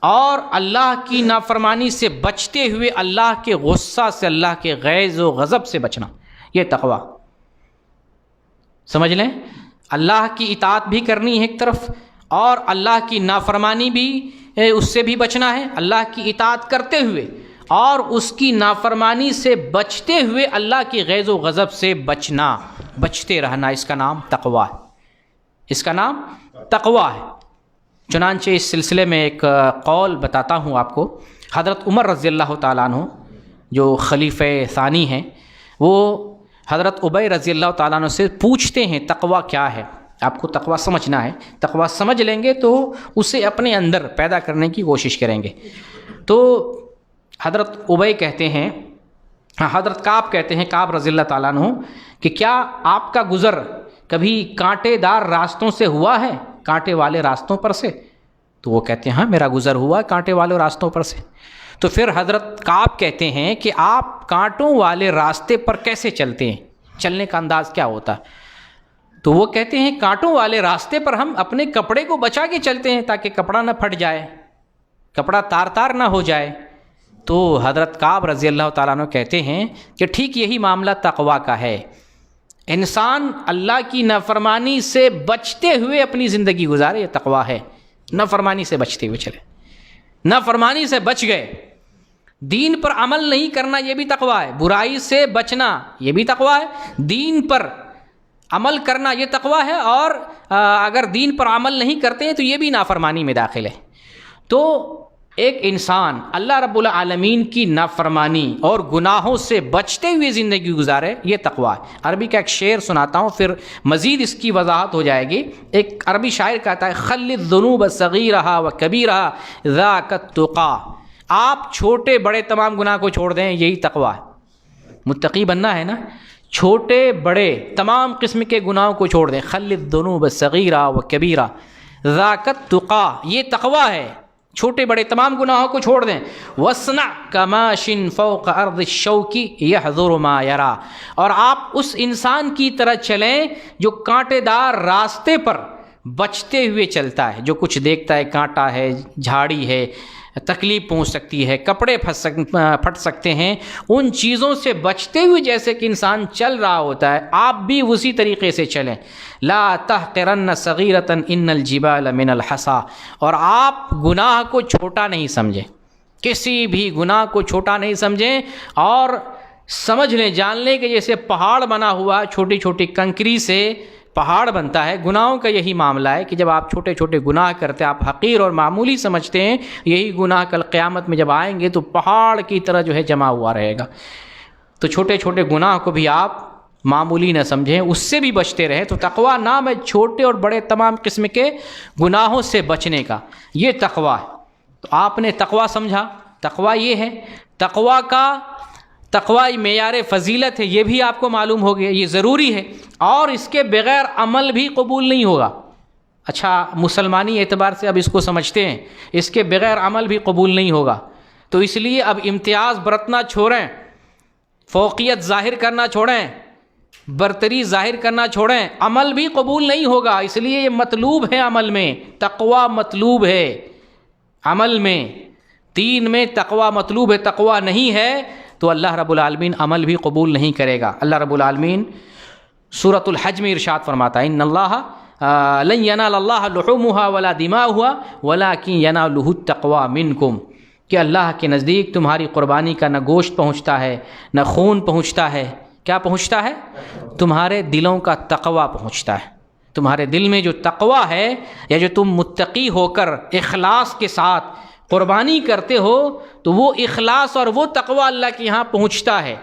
اور اللہ کی نافرمانی سے بچتے ہوئے اللہ کے غصہ سے, اللہ کے غیظ و غضب سے بچنا. یہ تقوی سمجھ لیں. اللہ کی اطاعت بھی کرنی ہے ایک طرف, اور اللہ کی نافرمانی بھی, اس سے بھی بچنا ہے. اللہ کی اطاعت کرتے ہوئے اور اس کی نافرمانی سے بچتے ہوئے اللہ کی غیظ و غضب سے بچنا, بچتے رہنا, اس کا نام تقوی ہے. اس کا نام تقوی ہے. چنانچہ اس سلسلے میں ایک قول بتاتا ہوں آپ کو. حضرت عمر رضی اللہ تعالیٰ عنہ جو خلیفہ ثانی ہیں، وہ حضرت ابی رضی اللہ تعالیٰ عنہ سے پوچھتے ہیں تقویٰ کیا ہے. آپ کو تقویٰ سمجھنا ہے، تقویٰ سمجھ لیں گے تو اسے اپنے اندر پیدا کرنے کی کوشش کریں گے. تو حضرت ابی کہتے ہیں، حضرت کعب کہتے ہیں، کعب رضی اللہ تعالیٰ عنہ، کہ کیا آپ کا گزر کبھی کانٹے دار راستوں سے ہوا ہے، کانٹے والے راستوں پر سے؟ تو وہ کہتے ہیں ہاں میرا گزر ہوا ہے کانٹے والے راستوں پر سے. تو پھر حضرت کعب کہتے ہیں کہ آپ کانٹوں والے راستے پر کیسے چلتے ہیں، چلنے کا انداز کیا ہوتا ہے؟ تو وہ کہتے ہیں کانٹوں والے راستے پر ہم اپنے کپڑے کو بچا کے چلتے ہیں تاکہ کپڑا نہ پھٹ جائے، کپڑا تار تار نہ ہو جائے. تو حضرت کعب رضی اللہ تعالیٰ عنہ کہتے ہیں کہ ٹھیک یہی معاملہ تقویٰ کا ہے. انسان اللہ کی نافرمانی سے بچتے ہوئے اپنی زندگی گزارے، یہ تقویٰ ہے. نافرمانی سے بچتے ہوئے چلے، نافرمانی سے بچ گئے. دین پر عمل نہیں کرنا یہ بھی تقویٰ ہے، برائی سے بچنا یہ بھی تقویٰ ہے، دین پر عمل کرنا یہ تقویٰ ہے، اور اگر دین پر عمل نہیں کرتے ہیں تو یہ بھی نافرمانی میں داخل ہے. تو ایک انسان اللہ رب العالمین کی نافرمانی اور گناہوں سے بچتے ہوئے زندگی گزارے، یہ تقویٰ ہے. عربی کا ایک شعر سناتا ہوں، پھر مزید اس کی وضاحت ہو جائے گی. ایک عربی شاعر کہتا ہے خل الذنوب صغیرہا و کبیرہا ذاک التقیٰ. آپ چھوٹے بڑے تمام گناہ کو چھوڑ دیں، یہی تقویٰ ہے. متقی بننا ہے نا، چھوٹے بڑے تمام قسم کے گناہوں کو چھوڑ دیں. خل الذنوب صغیرہا و کبیرہا ذاک التقیٰ، یہ تقویٰ ہے. چھوٹے بڑے تمام گناہوں کو چھوڑ دیں. وَاصْنَعْ كَمَاشٍ فَوْقَ أَرْضِ الشَّوْكِ يَحْذُرُ مَا يَرَى، اور آپ اس انسان کی طرح چلیں جو کانٹے دار راستے پر بچتے ہوئے چلتا ہے، جو کچھ دیکھتا ہے کانٹا ہے، جھاڑی ہے، تکلیف پہنچ سکتی ہے، کپڑے پھٹ سکتے ہیں، ان چیزوں سے بچتے ہوئے جیسے کہ انسان چل رہا ہوتا ہے، آپ بھی اسی طریقے سے چلیں. لا تحقرن صغیرۃ ان الجبال من الحصى، اور آپ گناہ کو چھوٹا نہیں سمجھیں، کسی بھی گناہ کو چھوٹا نہیں سمجھیں، اور سمجھ لیں جان لیں کہ جیسے پہاڑ بنا ہوا چھوٹی چھوٹی کنکری سے پہاڑ بنتا ہے، گناہوں کا یہی معاملہ ہے کہ جب آپ چھوٹے چھوٹے گناہ کرتے ہیں، آپ حقیر اور معمولی سمجھتے ہیں، یہی گناہ کل قیامت میں جب آئیں گے تو پہاڑ کی طرح جو ہے جمع ہوا رہے گا. تو چھوٹے چھوٹے گناہ کو بھی آپ معمولی نہ سمجھیں، اس سے بھی بچتے رہیں. تو تقویٰ نام ہے چھوٹے اور بڑے تمام قسم کے گناہوں سے بچنے کا، یہ تقویٰ ہے. تو آپ نے تقویٰ سمجھا، تقویٰ یہ ہے. تقویٰ معیار فضیلت ہے، یہ بھی آپ کو معلوم ہو گیا، یہ ضروری ہے، اور اس کے بغیر عمل بھی قبول نہیں ہوگا. اچھا، مسلمانی اعتبار سے اب اس کو سمجھتے ہیں، اس کے بغیر عمل بھی قبول نہیں ہوگا. تو اس لیے اب امتیاز برتنا چھوڑیں، فوقیت ظاہر کرنا چھوڑیں، برتری ظاہر کرنا چھوڑیں، عمل بھی قبول نہیں ہوگا. اس لیے یہ مطلوب ہے، عمل میں تقویٰ مطلوب ہے. عمل میں، دین میں تقویٰ مطلوب ہے. تقویٰ نہیں ہے تو اللہ رب العالمین عمل بھی قبول نہیں کرے گا. اللہ رب العالمین سورۃ الحج میں ارشاد فرماتا ہے ان اللہ لن ینال اللہ لحومها ولا دماؤها ولکن ینالہ التقوی منکم، کہ اللہ کے نزدیک تمہاری قربانی کا نہ گوشت پہنچتا ہے نہ خون پہنچتا ہے. کیا پہنچتا ہے؟ تمہارے دلوں کا تقوی پہنچتا ہے. تمہارے دل میں جو تقوی ہے، یا جو تم متقی ہو کر اخلاص کے ساتھ قربانی کرتے ہو، تو وہ اخلاص اور وہ تقوی اللہ کے یہاں پہنچتا ہے.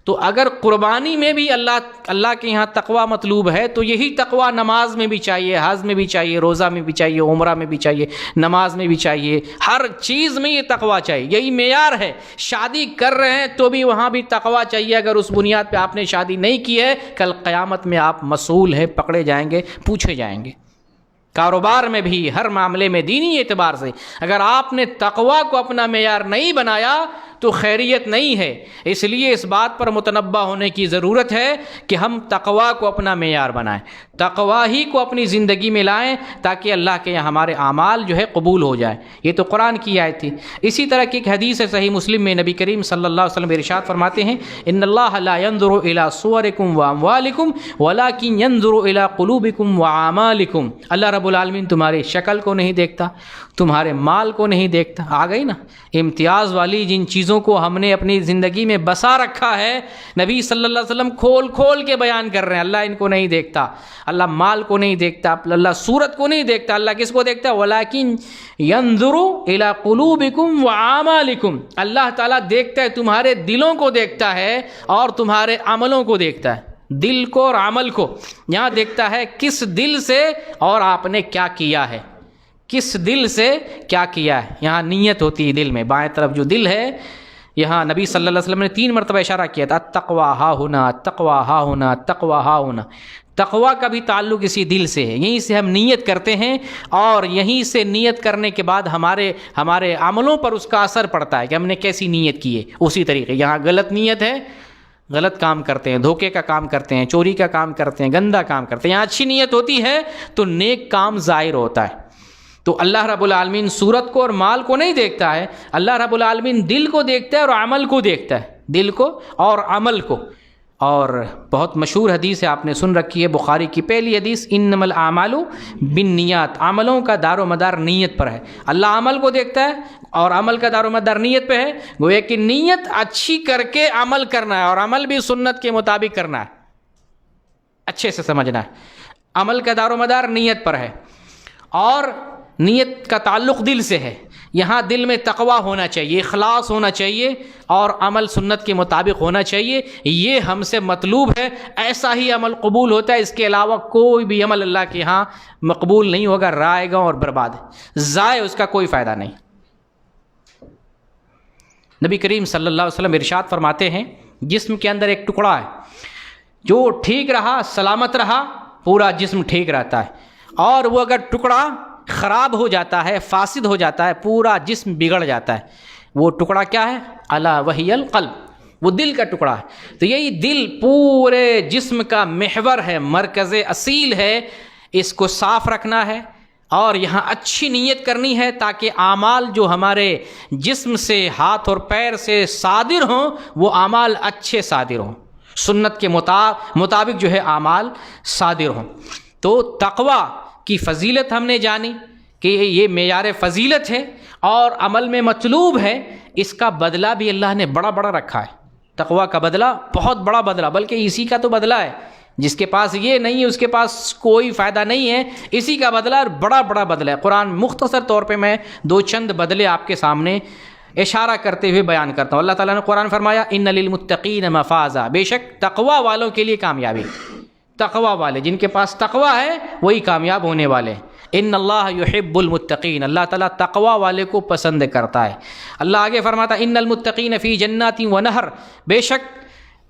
تو اگر قربانی میں بھی اللہ کے یہاں تقوی مطلوب ہے، تو یہی تقوی نماز میں بھی چاہیے، حج میں بھی چاہیے، روزہ میں بھی چاہیے، عمرہ میں بھی چاہیے، نماز میں بھی چاہیے، ہر چیز میں یہ تقوی چاہیے. یہی معیار ہے. شادی کر رہے ہیں تو بھی وہاں بھی تقوی چاہیے. اگر اس بنیاد پہ آپ نے شادی نہیں کی ہے، کل قیامت میں آپ مسئول ہیں، پکڑے جائیں گے، پوچھے جائیں گے. کاروبار میں بھی، ہر معاملے میں دینی اعتبار سے اگر آپ نے تقوی کو اپنا معیار نہیں بنایا تو خیریت نہیں ہے. اس لیے اس بات پر متنبہ ہونے کی ضرورت ہے کہ ہم تقوی کو اپنا معیار بنائیں، تقوی ہی کو اپنی زندگی میں لائیں، تاکہ اللہ کے یہاں ہمارے اعمال جو ہے قبول ہو جائیں. یہ تو قرآن کی آیت تھی. اسی طرح کی ایک حدیث ہے صحیح مسلم میں، نبی کریم صلی اللہ علیہ وسلم ارشاد فرماتے ہیں ان اللہ لا ينظر الى صورکم واموالکم ولکن ينظر الى قلوبکم واعمالکم. اللہ رب العالمین تمہاری شکل کو نہیں دیکھتا، تمہارے مال کو نہیں دیکھتا. آ گئی نا امتیاز والی جن چیزوں چیزوں کو ہم نے اپنی زندگی میں بسا رکھا ہے، نبی صلی اللہ علیہ وسلم کھول کھول کے بیان کر رہے ہیں۔ اللہ ان کو نہیں دیکھتا، اللہ مال کو نہیں دیکھتا، اللہ صورت کو نہیں دیکھتا، اللہ کس کو دیکھتا ہے؟ وَلَٰكِن يَنظُرُ إِلَىٰ قُلُوبِكُمْ وَأَعْمَالِكُمْ، اللہ تعالیٰ دیکھتا ہے، تمہارے دلوں کو دیکھتا ہے اور تمہارے عملوں کو دیکھتا ہے، دل کو اور عمل کو۔ یہاں دیکھتا ہے کس دل سے اور آپ نے کیا کیا ہے، کس دل سے کیا کیا ہے۔ یہاں نیت ہوتی ہے دل میں، بائیں طرف جو دل ہے، یہاں نبی صلی اللہ علیہ وسلم نے 3 مرتبہ اشارہ کیا تھا، التقویٰ ہا ہونا، التقویٰ ہا ہونا، التقویٰ ہا ہونا۔ تقویٰ کا بھی تعلق اسی دل سے ہے، یہیں سے ہم نیت کرتے ہیں اور یہیں سے نیت کرنے کے بعد ہمارے عملوں پر اس کا اثر پڑتا ہے کہ ہم نے کیسی نیت کی ہے۔ اسی طریقے یہاں غلط نیت ہے، غلط کام کرتے ہیں، دھوکے کا کام کرتے ہیں، چوری کا کام کرتے ہیں، گندا کام کرتے ہیں۔ یہاں اچھی نیت ہوتی ہے تو نیک کام ظاہر ہوتا ہے۔ تو اللہ رب العالمین صورت کو اور مال کو نہیں دیکھتا ہے، اللہ رب العالمین دل کو دیکھتا ہے اور عمل کو دیکھتا ہے، دل کو اور عمل کو۔ اور بہت مشہور حدیث ہے، آپ نے سن رکھی ہے، بخاری کی پہلی حدیث، انما الاعمال بالنیات، عملوں کا دار و مدار نیت پر ہے۔ اللہ عمل کو دیکھتا ہے اور عمل کا دار و مدار نیت پہ ہے، گویا کہ نیت اچھی کر کے عمل کرنا ہے اور عمل بھی سنت کے مطابق کرنا ہے، اچھے سے سمجھنا ہے۔ عمل کا دار و مدار نیت پر ہے اور نیت کا تعلق دل سے ہے۔ یہاں دل میں تقویٰ ہونا چاہیے، اخلاص ہونا چاہیے اور عمل سنت کے مطابق ہونا چاہیے، یہ ہم سے مطلوب ہے۔ ایسا ہی عمل قبول ہوتا ہے، اس کے علاوہ کوئی بھی عمل اللہ کے ہاں مقبول نہیں ہوگا، رائے گا اور برباد ہے، ضائع، اس کا کوئی فائدہ نہیں۔ نبی کریم صلی اللہ علیہ وسلم ارشاد فرماتے ہیں، جسم کے اندر ایک ٹکڑا ہے، جو ٹھیک رہا، سلامت رہا، پورا جسم ٹھیک رہتا ہے، اور وہ اگر ٹکڑا خراب ہو جاتا ہے، فاسد ہو جاتا ہے، پورا جسم بگڑ جاتا ہے۔ وہ ٹکڑا کیا ہے؟ الا وہی القلب، وہ دل کا ٹکڑا ہے۔ تو یہی دل پورے جسم کا محور ہے، مرکز اصیل ہے، اس کو صاف رکھنا ہے اور یہاں اچھی نیت کرنی ہے تاکہ اعمال جو ہمارے جسم سے، ہاتھ اور پیر سے صادر ہوں، وہ اعمال اچھے صادر ہوں، سنت کے مطابق جو ہے اعمال صادر ہوں۔ تو تقویٰ کی فضیلت ہم نے جانی کہ یہ معیار فضیلت ہے اور عمل میں مطلوب ہے، اس کا بدلہ بھی اللہ نے بڑا بڑا رکھا ہے۔ تقویٰ کا بدلہ بہت بڑا بدلہ، بلکہ اسی کا تو بدلہ ہے، جس کے پاس یہ نہیں ہے اس کے پاس کوئی فائدہ نہیں ہے، اسی کا بدلہ بڑا بڑا بدلہ ہے۔ قرآن مختصر طور پہ میں 2 چند بدلے آپ کے سامنے اشارہ کرتے ہوئے بیان کرتا ہوں۔ اللہ تعالیٰ نے قرآن فرمایا، ان للمتقین مفازا، بے شک تقویٰ والوں کے لیے کامیابی، تقویٰ والے جن کے پاس تقویٰ ہے وہی کامیاب ہونے والے ہیں۔ ان اللہ یحب المتقین، اللہ تعالیٰ تقویٰ والے کو پسند کرتا ہے۔ اللہ آگے فرماتا ان المتقین فی جنات و نہر، بے شک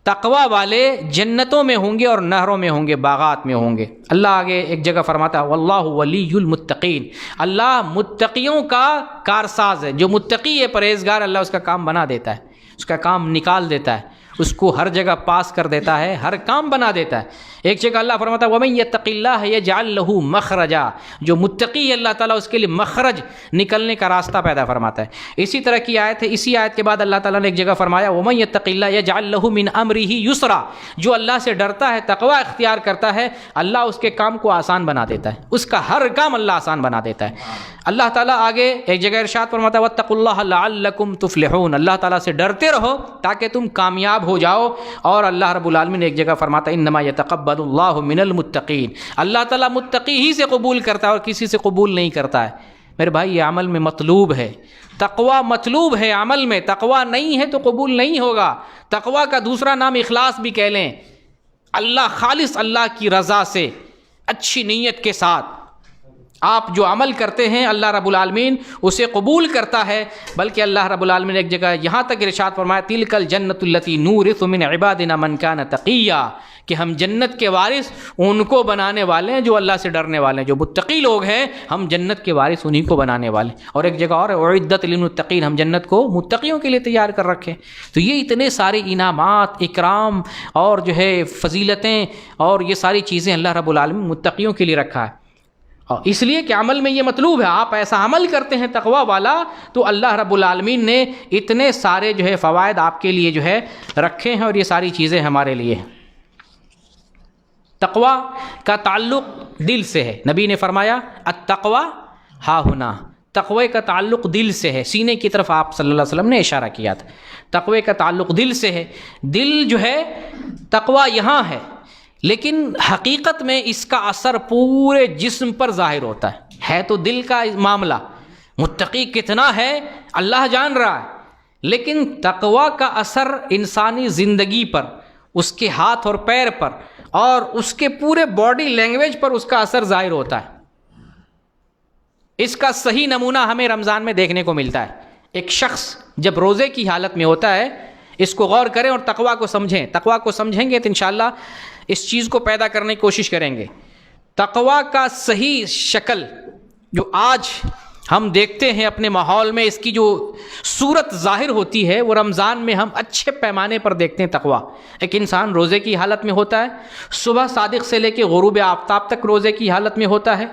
تقویٰ والے جنتوں میں ہوں گے اور نہروں میں ہوں گے، باغات میں ہوں گے۔ اللہ آگے ایک جگہ فرماتا ہے واللہ ولی المتقین، اللہ متقیوں کا کارساز ہے، جو متقی ہے، پرہیزگار، اللہ اس کا کام بنا دیتا ہے، اس کا کام نکال دیتا ہے، اس کو ہر جگہ پاس کر دیتا ہے، ہر کام بنا دیتا ہے۔ ایک جگہ اللہ فرماتا ہے وَمَن يَتَّقِ اللَّهَ يَجْعَل لَّهُ مَخْرَجًا، جو متقی ہے اللہ تعالیٰ اس کے لیے مخرج، نکلنے کا راستہ پیدا فرماتا ہے۔ اسی طرح کی آیت ہے، اسی آیت کے بعد اللہ تعالیٰ نے ایک جگہ فرمایا وَمَن يَتَّقِ اللَّهَ يَجْعَل لَّهُ مِنْ أَمْرِهِ يُسْرًا، جو اللہ سے ڈرتا ہے، تقویٰ اختیار کرتا ہے، اللہ اس کے کام کو آسان بنا دیتا ہے، اس کا ہر کام اللہ آسان بنا دیتا ہے۔ اللہ تعالیٰ آگے ایک جگہ ارشاد فرماتا ہے وَاتَّقُوا اللَّهَ لَعَلَّكُمْ تُفْلِحُونَ، اللہ تعالیٰ سے ڈرتے رہو تاکہ تم کامیاب ہو جاؤ۔ اور اللہ رب العالمین ایک جگہ فرماتا ہے انما يتقبل اللہ من المتقین، اللہ تعالیٰ متقی ہی سے قبول کرتا ہے اور کسی سے قبول نہیں کرتا ہے۔ میرے بھائی یہ عمل میں مطلوب ہے، تقویٰ مطلوب ہے عمل میں، تقویٰ نہیں ہے تو قبول نہیں ہوگا۔ تقویٰ کا دوسرا نام اخلاص بھی کہہ لیں، اللہ خالص اللہ کی رضا سے، اچھی نیت کے ساتھ آپ جو عمل کرتے ہیں اللہ رب العالمین اسے قبول کرتا ہے۔ بلکہ اللہ رب العالمین نے ایک جگہ یہاں تک ارشاد فرمایا تلک الجنۃ التی نورث من عبادنا من کان تقیا، کہ ہم جنت کے وارث ان کو بنانے والے ہیں جو اللہ سے ڈرنے والے ہیں، جو متقی لوگ ہیں ہم جنت کے وارث انہی کو بنانے والے ہیں۔ اور ایک جگہ اور اعدت للمتقین، ہم جنت کو متقیوں کے لیے تیار کر رکھے۔ تو یہ اتنے سارے انعامات، اکرام اور جو ہے فضیلتیں اور یہ ساری چیزیں اللہ رب العالمین متقیوں کے لیے رکھا ہے، اور اس لیے کہ عمل میں یہ مطلوب ہے، آپ ایسا عمل کرتے ہیں تقویٰ والا تو اللہ رب العالمین نے اتنے سارے جو ہے فوائد آپ کے لیے جو ہے رکھے ہیں، اور یہ ساری چیزیں ہمارے لیے ہیں۔ تقویٰ کا تعلق دل سے ہے، نبی نے فرمایا التقویٰ ہا ہنا، تقوی کا تعلق دل سے ہے، سینے کی طرف آپ صلی اللہ علیہ وسلم نے اشارہ کیا تھا، تقوی کا تعلق دل سے ہے. دل جو ہے تقوی یہاں ہے، لیکن حقیقت میں اس کا اثر پورے جسم پر ظاہر ہوتا ہے تو دل کا معاملہ. متقی کتنا ہے اللہ جان رہا ہے، لیکن تقوی کا اثر انسانی زندگی پر، اس کے ہاتھ اور پیر پر اور اس کے پورے باڈی لینگویج پر اس کا اثر ظاہر ہوتا ہے. اس کا صحیح نمونہ ہمیں رمضان میں دیکھنے کو ملتا ہے. ایک شخص جب روزے کی حالت میں ہوتا ہے، اس کو غور کریں اور تقوی کو سمجھیں. تقوی کو سمجھیں گے تو انشاءاللہ اس چیز کو پیدا کرنے کی کوشش کریں گے. تقوی کا صحیح شکل جو آج ہم دیکھتے ہیں اپنے ماحول میں، اس کی جو صورت ظاہر ہوتی ہے وہ رمضان میں ہم اچھے پیمانے پر دیکھتے ہیں. تقوی ایک انسان روزے کی حالت میں ہوتا ہے، صبح صادق سے لے کے غروب آفتاب تک روزے کی حالت میں ہوتا ہے.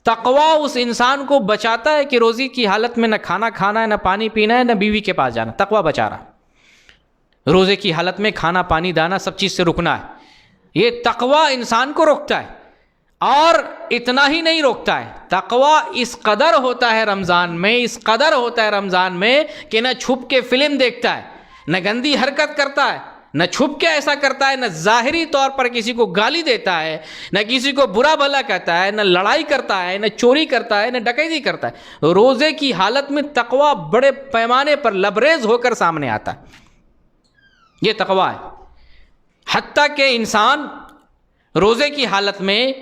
تقوی اس انسان کو بچاتا ہے کہ روزے کی حالت میں نہ کھانا کھانا ہے، نہ پانی پینا ہے، نہ بیوی کے پاس جانا. تقوی بچا رہا ہے. روزے کی حالت میں کھانا پانی دانا سب چیز سے رکنا ہے. یہ تقوی انسان کو روکتا ہے. اور اتنا ہی نہیں روکتا ہے، تقوی اس قدر ہوتا ہے رمضان میں، اس قدر ہوتا ہے رمضان میں کہ نہ چھپ کے فلم دیکھتا ہے، نہ گندی حرکت کرتا ہے، نہ چھپ کے ایسا کرتا ہے، نہ ظاہری طور پر کسی کو گالی دیتا ہے، نہ کسی کو برا بھلا کہتا ہے، نہ لڑائی کرتا ہے، نہ چوری کرتا ہے، نہ ڈکیتی کرتا ہے. روزے کی حالت میں تقوی بڑے پیمانے پر لبریز ہو کر سامنے آتا ہے. یہ تقوی ہے. حتیٰ کہ انسان روزے کی حالت میں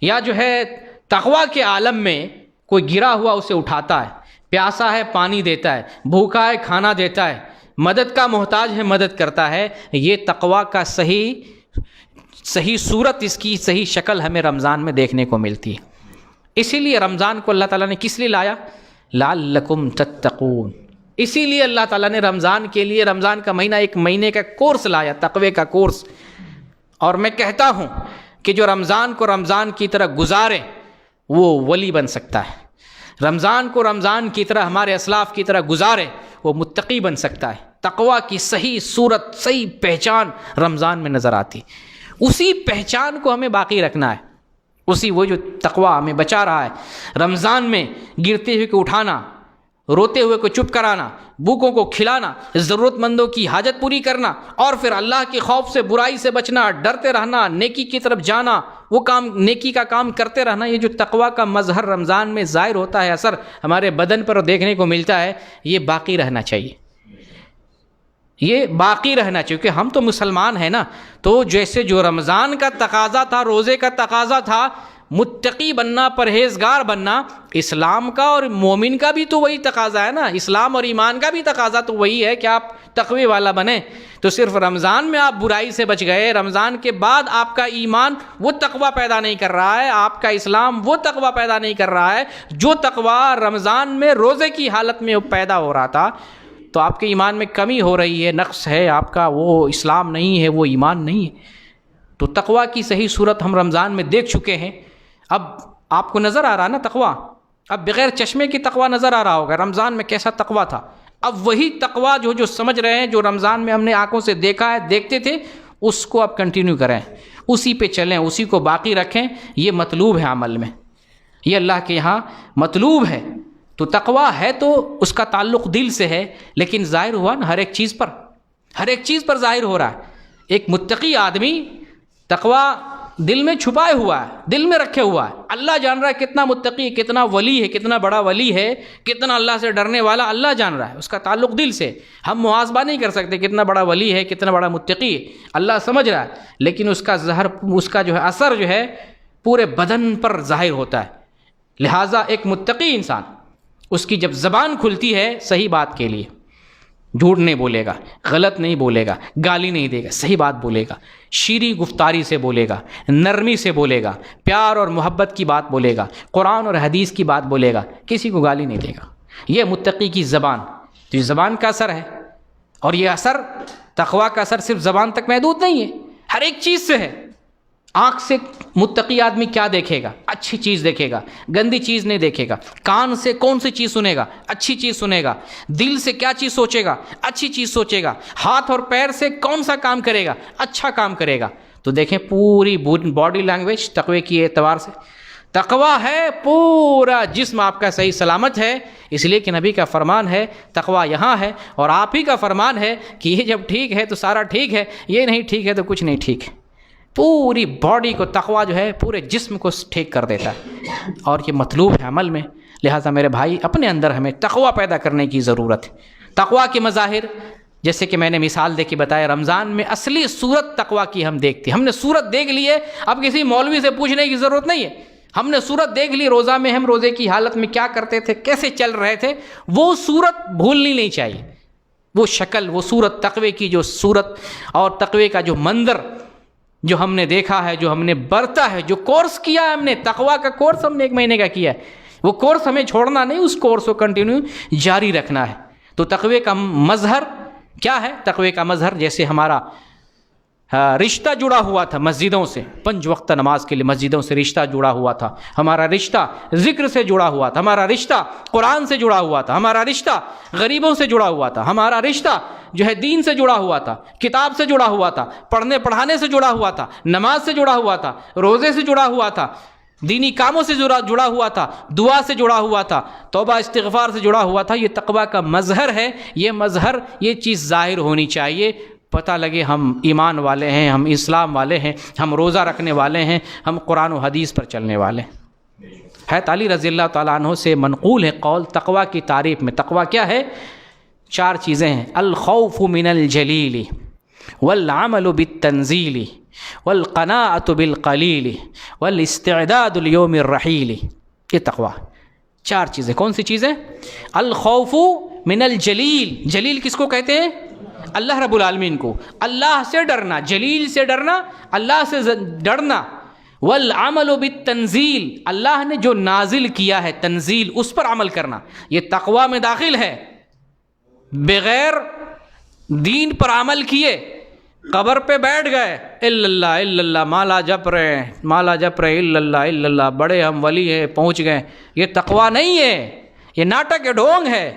یا جو ہے تقوی کے عالم میں کوئی گرا ہوا اسے اٹھاتا ہے، پیاسا ہے پانی دیتا ہے، بھوکا ہے کھانا دیتا ہے، مدد کا محتاج ہے مدد کرتا ہے. یہ تقوی کا صحیح صورت، اس کی صحیح شکل ہمیں رمضان میں دیکھنے کو ملتی ہے. اسی لیے رمضان کو اللہ تعالیٰ نے کس لیے لایا؟ لعلکم تتقون. اسی لیے اللہ تعالیٰ نے رمضان کے لیے، رمضان کا مہینہ ایک مہینے کا کورس لایا، تقوی کا کورس. اور میں کہتا ہوں کہ جو رمضان کو رمضان کی طرح گزارے وہ ولی بن سکتا ہے. رمضان کو رمضان کی طرح ہمارے اسلاف کی طرح گزارے وہ متقی بن سکتا ہے. تقوی کی صحیح صورت، صحیح پہچان رمضان میں نظر آتی. اسی پہچان کو ہمیں باقی رکھنا ہے. اسی وہ جو تقوی ہمیں بچا رہا ہے. رمضان میں گرتے ہوئے کو اٹھانا، روتے ہوئے کو چپ کرانا، بھوکوں کو کھلانا، ضرورت مندوں کی حاجت پوری کرنا، اور پھر اللہ کے خوف سے، برائی سے بچنا، ڈرتے رہنا، نیکی کی طرف جانا، وہ کام نیکی کا کام کرتے رہنا. یہ جو تقوی کا مظہر رمضان میں ظاہر ہوتا ہے، اثر ہمارے بدن پر دیکھنے کو ملتا ہے، یہ باقی رہنا چاہیے. یہ باقی رہنا چاہیے کہ ہم تو مسلمان ہیں نا. تو جیسے جو رمضان کا تقاضا تھا، روزے کا تقاضا تھا، متقی بننا، پرہیزگار بننا، اسلام کا اور مومن کا بھی تو وہی تقاضا ہے نا. اسلام اور ایمان کا بھی تقاضا تو وہی ہے کہ آپ تقوی والا بنیں. تو صرف رمضان میں آپ برائی سے بچ گئے، رمضان کے بعد آپ کا ایمان وہ تقوی پیدا نہیں کر رہا ہے، آپ کا اسلام وہ تقوی پیدا نہیں کر رہا ہے جو تقوی رمضان میں روزے کی حالت میں پیدا ہو رہا تھا. تو آپ کے ایمان میں کمی ہو رہی ہے، نقص ہے آپ کا. وہ اسلام نہیں ہے، وہ ایمان نہیں ہے. تو تقوی کی صحیح صورت ہم رمضان میں دیکھ چکے ہیں. اب آپ کو نظر آ رہا نا تقوی، اب بغیر چشمے کی تقوی نظر آ رہا ہوگا رمضان میں کیسا تقوی تھا. اب وہی تقوی جو سمجھ رہے ہیں، جو رمضان میں ہم نے آنکھوں سے دیکھا ہے، دیکھتے تھے، اس کو اب کنٹینیو کریں، اسی پہ چلیں، اسی کو باقی رکھیں. یہ مطلوب ہے عمل میں، یہ اللہ کے یہاں مطلوب ہے. تو تقوی ہے تو اس کا تعلق دل سے ہے، لیکن ظاہر ہوا نا ہر ایک چیز پر، ہر ایک چیز پر ظاہر ہو رہا ہے. ایک متقی آدمی تقوی دل میں چھپائے ہوا ہے، دل میں رکھے ہوا ہے. اللہ جان رہا ہے کتنا متقی ہے، کتنا ولی ہے، کتنا بڑا ولی ہے، کتنا اللہ سے ڈرنے والا. اللہ جان رہا ہے، اس کا تعلق دل سے. ہم محاسبہ نہیں کر سکتے کتنا بڑا ولی ہے، کتنا بڑا متقی ہے. اللہ سمجھ رہا ہے، لیکن اس کا ظہر، اس کا جو ہے اثر جو ہے پورے بدن پر ظاہر ہوتا ہے. لہٰذا ایک متقی انسان، اس کی جب زبان کھلتی ہے صحیح بات کے لیے، جھوٹ نہیں بولے گا، غلط نہیں بولے گا، گالی نہیں دے گا، صحیح بات بولے گا، شیریں گفتاری سے بولے گا، نرمی سے بولے گا، پیار اور محبت کی بات بولے گا، قرآن اور حدیث کی بات بولے گا، کسی کو گالی نہیں دے گا. یہ متقی کی زبان. تو یہ زبان کا اثر ہے. اور یہ اثر، تقوی کا اثر صرف زبان تک محدود نہیں ہے، ہر ایک چیز سے ہے. آنکھ سے متقی آدمی کیا دیکھے گا؟ اچھی چیز دیکھے گا، گندی چیز نہیں دیکھے گا. کان سے کون سی چیز سنے گا؟ اچھی چیز سنے گا. دل سے کیا چیز سوچے گا؟ اچھی چیز سوچے گا. ہاتھ اور پیر سے کون سا کام کرے گا؟ اچھا کام کرے گا. تو دیکھیں پوری باڈی لینگویج تقوی کی اعتبار سے، تقوی ہے پورا جسم آپ کا صحیح سلامت ہے، اس لیے کہ نبی کا فرمان ہے تقوی یہاں ہے، اور آپ ہی کا فرمان ہے کہ یہ جب ٹھیک ہے تو سارا ٹھیک ہے، یہ نہیں ٹھیک ہے تو کچھ نہیں ٹھیک ہے۔ پوری باڈی کو تقوی جو ہے پورے جسم کو ٹھیک کر دیتا ہے، اور یہ مطلوب ہے عمل میں۔ لہٰذا میرے بھائی اپنے اندر ہمیں تقوی پیدا کرنے کی ضرورت ہے۔ تقوی کے مظاہر جیسے کہ میں نے مثال دے کے بتایا، رمضان میں اصلی صورت تقوی کی ہم دیکھتے ہیں۔ ہم نے صورت دیکھ لی ہے، اب کسی مولوی سے پوچھنے کی ضرورت نہیں ہے، ہم نے صورت دیکھ لی۔ روزہ میں ہم روزے کی حالت میں کیا کرتے تھے، کیسے چل رہے تھے، وہ صورت بھولنی نہیں چاہیے، وہ شکل، وہ صورت، تقوی کی جو صورت اور تقوی کا جو منظر جو ہم نے دیکھا ہے، جو ہم نے برتا ہے، جو کورس کیا ہے ہم نے، تقوی کا کورس ہم نے 1 مہینے کا کیا ہے، وہ کورس ہمیں چھوڑنا نہیں، اس کورس کو کنٹینیو جاری رکھنا ہے۔ تو تقوی کا مظہر کیا ہے؟ تقوی کا مظہر جیسے ہمارا رشتہ جڑا ہوا تھا مسجدوں سے، 5 وقت نماز کے لیے مسجدوں سے رشتہ جڑا ہوا تھا، ہمارا رشتہ ذکر سے جڑا ہوا تھا، ہمارا رشتہ قرآن سے جڑا ہوا تھا، ہمارا رشتہ غریبوں سے جڑا ہوا تھا، ہمارا رشتہ جو ہے دین سے جڑا ہوا تھا، کتاب سے جڑا ہوا تھا، پڑھنے پڑھانے سے جڑا ہوا تھا، نماز سے جڑا ہوا تھا، روزے سے جڑا ہوا تھا، دینی کاموں سے جڑا ہوا تھا، دعا سے جڑا ہوا تھا، توبہ استغفار سے جڑا ہوا تھا۔ یہ تقوی کا مظہر ہے، یہ مظہر، یہ چیز ظاہر ہونی چاہیے، پتہ لگے ہم ایمان والے ہیں، ہم اسلام والے ہیں، ہم روزہ رکھنے والے ہیں، ہم قرآن و حدیث پر چلنے والے ہیں۔ حضرت علی رضی اللہ تعالیٰ عنہ سے منقول ہے قول تقوی کی تعریف میں۔ تقوی کیا ہے؟ 4 چیزیں ہیں: الخوف من الجلیل، والعمل بالتنزیل، والقناعة بالقلیل، والاستعداد لیوم الرحیل۔ یہ تقوی 4 چیزیں۔ کون سی چیزیں؟ الخوف من الجلیل، جلیل کس کو کہتے ہیں؟ اللہ رب العالمین کو، اللہ سے ڈرنا، جلیل سے ڈرنا، اللہ سے ڈرنا۔ والعمل بالتنزیل، اللہ نے جو نازل کیا ہے تنزیل، اس پر عمل کرنا، یہ تقوی میں داخل ہے۔ بغیر دین پر عمل کیے قبر پہ بیٹھ گئے، الا اللہ الا اللہ، مالا جپ رہے ہیں، مالا جپ رہے، الا اللہ، بڑے ہم ولی ہیں، پہنچ گئے، یہ تقوی نہیں ہے، یہ ناٹک ہے، ڈھونگ ہے۔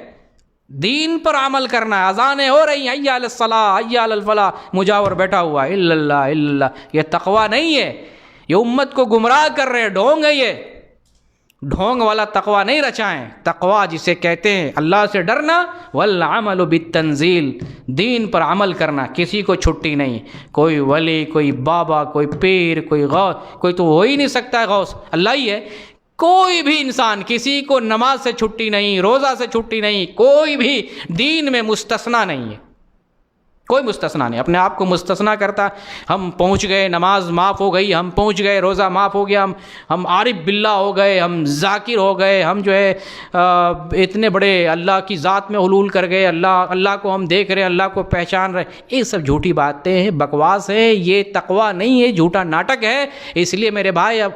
دین پر عمل کرنا ہے، اذانیں ہو رہی ہیں، حی علی الصلاۃ، حی علی الفلاح، مجاور بیٹھا ہوا ہے، الا اللہ، یہ تقوی نہیں ہے، یہ امت کو گمراہ کر رہے ہیں، ڈھونگ ہے، یہ ڈھونگ والا تقوی نہیں رچائیں۔ تقوی جسے کہتے ہیں اللہ سے ڈرنا، والعمل بالتنزیل، دین پر عمل کرنا، کسی کو چھٹی نہیں، کوئی ولی، کوئی بابا، کوئی پیر، کوئی غوث، کوئی تو ہو ہی نہیں سکتا ہے غوث، اللہ ہی ہے۔ کوئی بھی انسان، کسی کو نماز سے چھٹی نہیں، روزہ سے چھٹی نہیں، کوئی بھی دین میں مستثنا نہیں ہے، کوئی مستثنا نہیں، اپنے آپ کو مستثنا کرتا۔ ہم پہنچ گئے، نماز معاف ہو گئی، ہم پہنچ گئے، روزہ معاف ہو گیا، ہم عارف باللہ ہو گئے، ہم ذاکر ہو گئے، ہم جو ہے اتنے بڑے اللہ کی ذات میں حلول کر گئے، اللہ کو ہم دیکھ رہے ہیں، اللہ کو پہچان رہے۔ یہ سب جھوٹی باتیں ہیں، بکواس ہے، یہ تقوی نہیں ہے، جھوٹا ناٹک ہے۔ اس لیے میرے بھائی، اب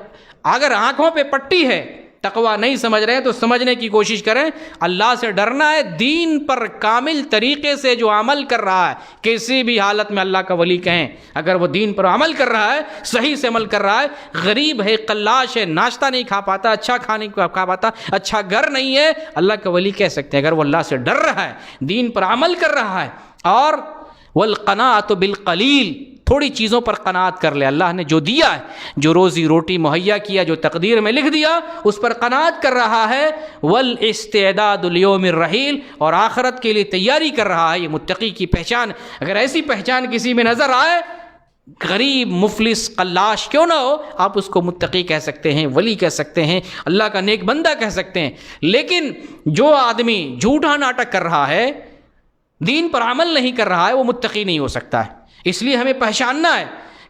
اگر آنکھوں پہ پٹی ہے، تقوی نہیں سمجھ رہے ہیں تو سمجھنے کی کوشش کریں۔ اللہ سے ڈرنا ہے، دین پر کامل طریقے سے جو عمل کر رہا ہے، کسی بھی حالت میں اللہ کا ولی کہیں، اگر وہ دین پر عمل کر رہا ہے، صحیح سے عمل کر رہا ہے، غریب ہے، قلاش ہے، ناشتہ نہیں کھا پاتا، اچھا کھانے کو کھا پاتا، اچھا گھر نہیں ہے، اللہ کا ولی کہہ سکتے ہیں اگر وہ اللہ سے ڈر رہا ہے، دین پر عمل کر رہا ہے۔ اور والقناعۃ بالقلیل، تھوڑی چیزوں پر قناعت کر لے، اللہ نے جو دیا ہے، جو روزی روٹی مہیا کیا، جو تقدیر میں لکھ دیا، اس پر قناعت کر رہا ہے۔ والاستعداد لیوم الرحیل، اور آخرت کے لیے تیاری کر رہا ہے، یہ متقی کی پہچان۔ اگر ایسی پہچان کسی میں نظر آئے، غریب، مفلس، قلاش کیوں نہ ہو، آپ اس کو متقی کہہ سکتے ہیں، ولی کہہ سکتے ہیں، اللہ کا نیک بندہ کہہ سکتے ہیں۔ لیکن جو آدمی جھوٹا ناٹک کر رہا ہے، دین پر عمل نہیں کر رہا ہے، وہ متقی نہیں ہو سکتا ہے۔ اس لیے ہمیں پہچاننا ہے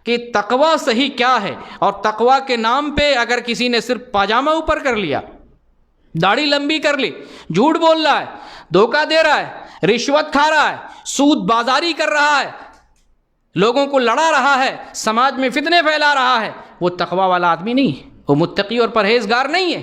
کہ تقوی صحیح کیا ہے، اور تقوی کے نام پہ اگر کسی نے صرف پاجامہ اوپر کر لیا، داڑھی لمبی کر لی، جھوٹ بول رہا ہے، دھوکہ دے رہا ہے، رشوت کھا رہا ہے، سود بازاری کر رہا ہے، لوگوں کو لڑا رہا ہے، سماج میں فتنے پھیلا رہا ہے، وہ تقوی والا آدمی نہیں ہے، وہ متقی اور پرہیزگار نہیں ہے۔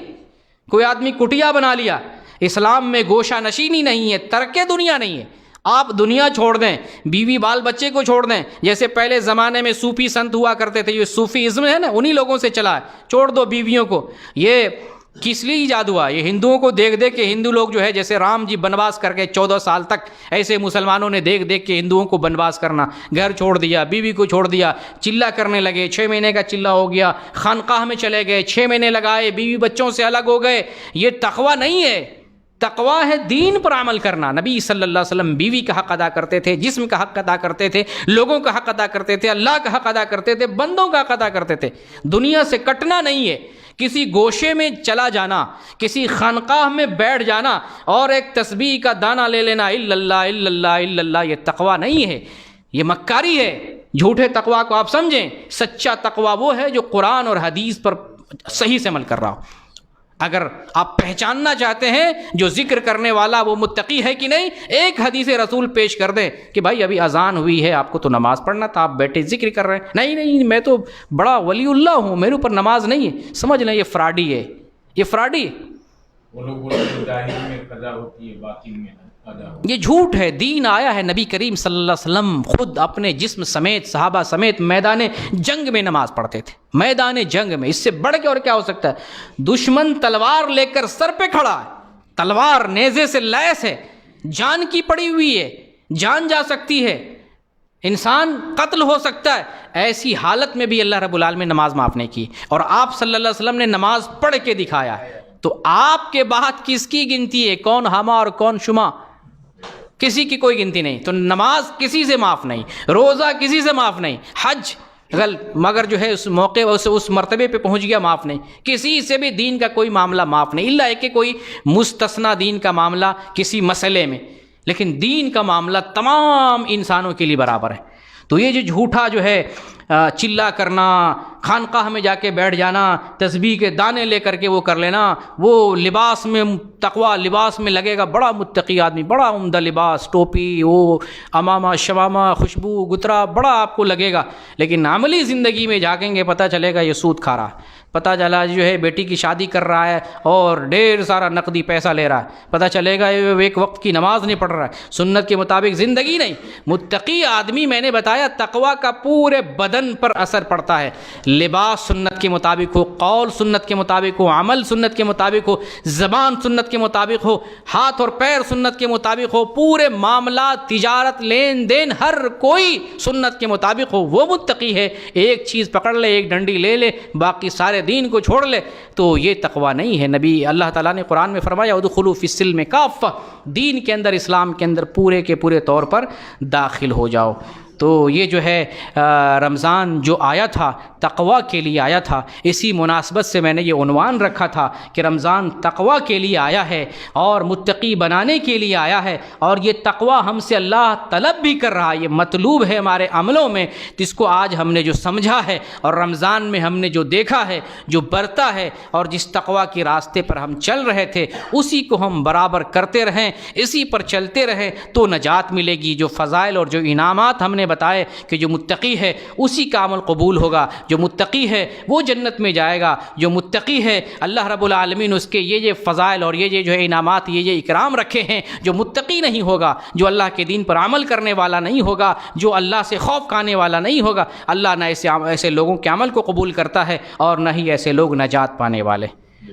کوئی آدمی کٹیا بنا لیا، اسلام میں گوشہ نشینی نہیں ہے، ترک دنیا نہیں ہے، آپ دنیا چھوڑ دیں، بیوی بال بچے کو چھوڑ دیں، جیسے پہلے زمانے میں صوفی سنت ہوا کرتے تھے، یہ صوفی ازم ہے نا، انہی لوگوں سے چلا ہے، چھوڑ دو بیویوں کو، یہ کس لیے ایجاد ہوا؟ یہ ہندوؤں کو دیکھ دیکھ کے ہندو لوگ جو ہے جیسے رام جی بنواس کر کے 14 سال تک، ایسے مسلمانوں نے دیکھ دیکھ کے ہندوؤں کو بنواس کرنا، گھر چھوڑ دیا، بیوی کو چھوڑ دیا، چلہ کرنے لگے، 6 مہینے کا چلہ ہو گیا، خانقاہ میں چلے گئے، 6 مہینے لگائے، بیوی بچوں سے الگ ہو گئے۔ یہ تقویٰ نہیں ہے، تقویٰ ہے دین پر عمل کرنا۔ نبی صلی اللہ علیہ وسلم بیوی کا حق ادا کرتے تھے، جسم کا حق ادا کرتے تھے، لوگوں کا حق ادا کرتے تھے، اللہ کا حق ادا کرتے تھے، بندوں کا حق ادا کرتے تھے۔ دنیا سے کٹنا نہیں ہے، کسی گوشے میں چلا جانا، کسی خانقاہ میں بیٹھ جانا اور ایک تسبیح کا دانہ لے لینا، الا اللہ الا اللہ الا اللہ، یہ تقویٰ نہیں ہے، یہ مکاری ہے۔ جھوٹے تقویٰ کو آپ سمجھیں، سچا تقویٰ وہ ہے جو قرآن اور حدیث پر صحیح سے عمل کر رہا ہو۔ اگر آپ پہچاننا چاہتے ہیں جو ذکر کرنے والا وہ متقی ہے کہ نہیں، ایک حدیث رسول پیش کر دیں کہ بھائی ابھی اذان ہوئی ہے، آپ کو تو نماز پڑھنا تھا، آپ بیٹھے ذکر کر رہے ہیں، نہیں میں تو بڑا ولی اللہ ہوں، میرے اوپر نماز نہیں ہے، سمجھ لیں یہ فراڈی ہے، یہ فراڈی، وہ لوگ بولتے ہیں ظاہر میں قضا ہوتی ہے، باطن میں قضا ہوتی ہے۔ یہ جھوٹ ہے۔ دین آیا ہے، نبی کریم صلی اللہ علیہ وسلم خود اپنے جسم سمیت، صحابہ سمیت میدان جنگ میں نماز پڑھتے تھے، میدان جنگ میں۔ اس سے بڑھ کے اور کیا ہو سکتا ہے؟ دشمن تلوار لے کر سر پہ کھڑا ہے، تلوار نیزے سے لیس ہے، جان کی پڑی ہوئی ہے، جان جا سکتی ہے، انسان قتل ہو سکتا ہے، ایسی حالت میں بھی اللہ رب العالمین نے نماز معاف نہیں کی، اور آپ صلی اللہ علیہ وسلم نے نماز پڑھ کے دکھایا ہے۔ تو آپ کے بعد کس کی گنتی ہے؟ کون ہما اور کون شما؟ کسی کی کوئی گنتی نہیں۔ تو نماز کسی سے معاف نہیں، روزہ کسی سے معاف نہیں، حج مگر جو ہے اس موقع اس مرتبے پہ پہنچ گیا معاف نہیں، کسی سے بھی دین کا کوئی معاملہ معاف نہیں، الا کہ کوئی مستثنا دین کا معاملہ کسی مسئلے میں، لیکن دین کا معاملہ تمام انسانوں کے لیے برابر ہے۔ تو یہ جو جھوٹا جو ہے چلہ کرنا، خانقاہ میں جا کے بیٹھ جانا، تسبیح کے دانے لے کر کے وہ کر لینا، وہ لباس میں تقویٰ لباس میں لگے گا، بڑا متقی آدمی، بڑا عمدہ لباس، ٹوپی، وہ امامہ شمامہ، خوشبو گترا، بڑا آپ کو لگے گا، لیکن عملی زندگی میں جھانکیں گے پتہ چلے گا یہ سود کھا رہا ہے، پتہ چلا جو ہے بیٹی کی شادی کر رہا ہے اور ڈھیر سارا نقدی پیسہ لے رہا ہے، پتہ چلے گا ایک وقت کی نماز نہیں پڑھ رہا ہے، سنت کے مطابق زندگی نہیں۔ متقی آدمی، میں نے بتایا تقویٰ کا پورے بدن پر اثر پڑتا ہے، لباس سنت کے مطابق ہو، قول سنت کے مطابق ہو، عمل سنت کے مطابق ہو، زبان سنت کے مطابق ہو، ہاتھ اور پیر سنت کے مطابق ہو، پورے معاملات، تجارت، لین دین، ہر کوئی سنت کے مطابق ہو، وہ متقی ہے۔ ایک چیز پکڑ لے، ایک ڈنڈی لے لے، باقی سارے دین کو چھوڑ لے، تو یہ تقویٰ نہیں ہے۔ نبی اللہ تعالیٰ نے قرآن میں فرمایا ادخلوا فی السلم کافہ، دین کے اندر، اسلام کے اندر پورے کے پورے طور پر داخل ہو جاؤ۔ تو یہ جو ہے رمضان جو آیا تھا تقویٰ کے لیے آیا تھا، اسی مناسبت سے میں نے یہ عنوان رکھا تھا کہ رمضان تقویٰ کے لیے آیا ہے اور متقی بنانے کے لیے آیا ہے، اور یہ تقویٰ ہم سے اللہ طلب بھی کر رہا ہے، یہ مطلوب ہے ہمارے عملوں میں، جس کو آج ہم نے جو سمجھا ہے اور رمضان میں ہم نے جو دیکھا ہے، جو برتا ہے، اور جس تقویٰ کے راستے پر ہم چل رہے تھے اسی کو ہم برابر کرتے رہیں، اسی پر چلتے رہیں تو نجات ملے گی۔ جو فضائل اور جو انعامات ہم نے بتائے کہ جو متقی ہے اسی کا عمل قبول ہوگا، جو متقی ہے وہ جنت میں جائے گا، جو متقی ہے اللہ رب العالمین اس کے یہ فضائل اور یہ جو ہے انعامات، یہ اکرام رکھے ہیں۔ جو متقی نہیں ہوگا، جو اللہ کے دین پر عمل کرنے والا نہیں ہوگا، جو اللہ سے خوف کھانے والا نہیں ہوگا، اللہ نہ ایسے لوگوں کے عمل کو قبول کرتا ہے اور نہ ہی ایسے لوگ نجات پانے والے۔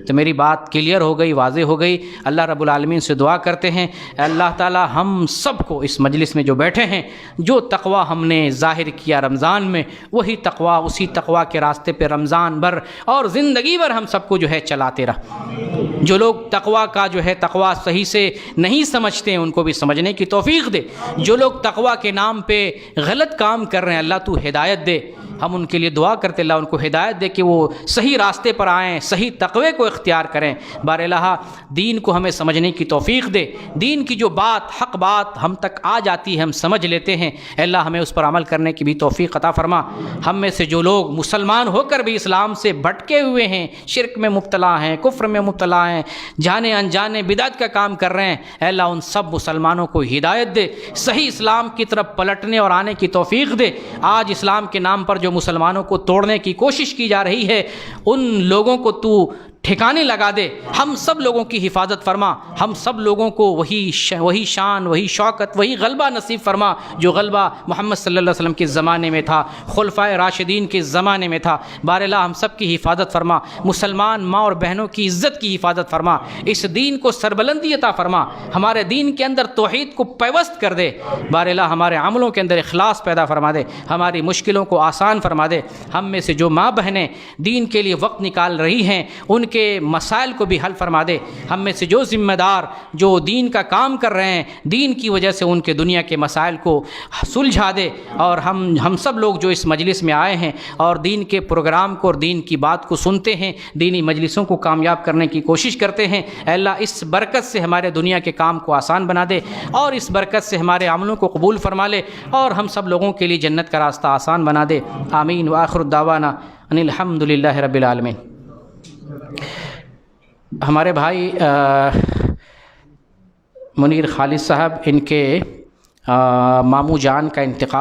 تو میری بات کلیئر ہو گئی، واضح ہو گئی۔ اللہ رب العالمین سے دعا کرتے ہیں اللہ تعالی ہم سب کو اس مجلس میں جو بیٹھے ہیں، جو تقویٰ ہم نے ظاہر کیا رمضان میں، وہی تقویٰ، اسی تقویٰ کے راستے پہ رمضان بھر اور زندگی بھر ہم سب کو جو ہے چلاتے رہا۔ جو لوگ تقویٰ کا جو ہے تقویٰ صحیح سے نہیں سمجھتے ہیں ان کو بھی سمجھنے کی توفیق دے، جو لوگ تقویٰ کے نام پہ غلط کام کر رہے ہیں اللہ تو ہدایت دے۔ ہم ان کے لیے دعا کرتے اللہ ان کو ہدایت دے کہ وہ صحیح راستے پر آئیں، صحیح تقوی کو اختیار کریں۔ بار الہ دین کو ہمیں سمجھنے کی توفیق دے، دین کی جو بات، حق بات ہم تک آ جاتی ہے، ہم سمجھ لیتے ہیں، اللہ ہمیں اس پر عمل کرنے کی بھی توفیق عطا فرما۔ ہم میں سے جو لوگ مسلمان ہو کر بھی اسلام سے بھٹکے ہوئے ہیں، شرک میں مبتلا ہیں، کفر میں مبتلا ہیں، جانے انجانے بدعت کا کام کر رہے ہیں، اے اللہ ان سب مسلمانوں کو ہدایت دے، صحیح اسلام کی طرف پلٹنے اور آنے کی توفیق دے۔ آج اسلام کے نام پر جو مسلمانوں کو توڑنے کی کوشش کی جا رہی ہے، ان لوگوں کو تو ٹھکانے لگا دے. ہم سب لوگوں کی حفاظت فرما, ہم سب لوگوں کو وہی شان, وہی شوکت, وہی غلبہ نصیب فرما جو غلبہ محمد صلی اللہ علیہ وسلم کے زمانے میں تھا, خلفائے راشدین کے زمانے میں تھا. بار اللہ ہم سب کی حفاظت فرما, مسلمان ماں اور بہنوں کی عزت کی حفاظت فرما, اس دین کو سربلندی عطا فرما, ہمارے دین کے اندر توحید کو پیوست کر دے. بار اللہ ہمارے عملوں کے اندر اخلاص پیدا فرما دے, ہماری مشکلوں کو آسان فرما دے. ہم میں سے جو ماں بہنیں دین کے لیے وقت نکال رہی ہیں ان کے مسائل کو بھی حل فرما دے. ہم میں سے جو ذمہ دار جو دین کا کام کر رہے ہیں دین کی وجہ سے ان کے دنیا کے مسائل کو سلجھا دے. اور ہم سب لوگ جو اس مجلس میں آئے ہیں اور دین کے پروگرام کو اور دین کی بات کو سنتے ہیں, دینی مجلسوں کو کامیاب کرنے کی کوشش کرتے ہیں, اے اللہ اس برکت سے ہمارے دنیا کے کام کو آسان بنا دے اور اس برکت سے ہمارے عملوں کو قبول فرما لے اور ہم سب لوگوں کے لیے جنت کا راستہ آسان بنا دے. آمین. وآخر دعوانا ان الحمد للہ رب العالمین. ہمارے بھائی منیر خالد صاحب, ان کے ماموں جان کا انتقال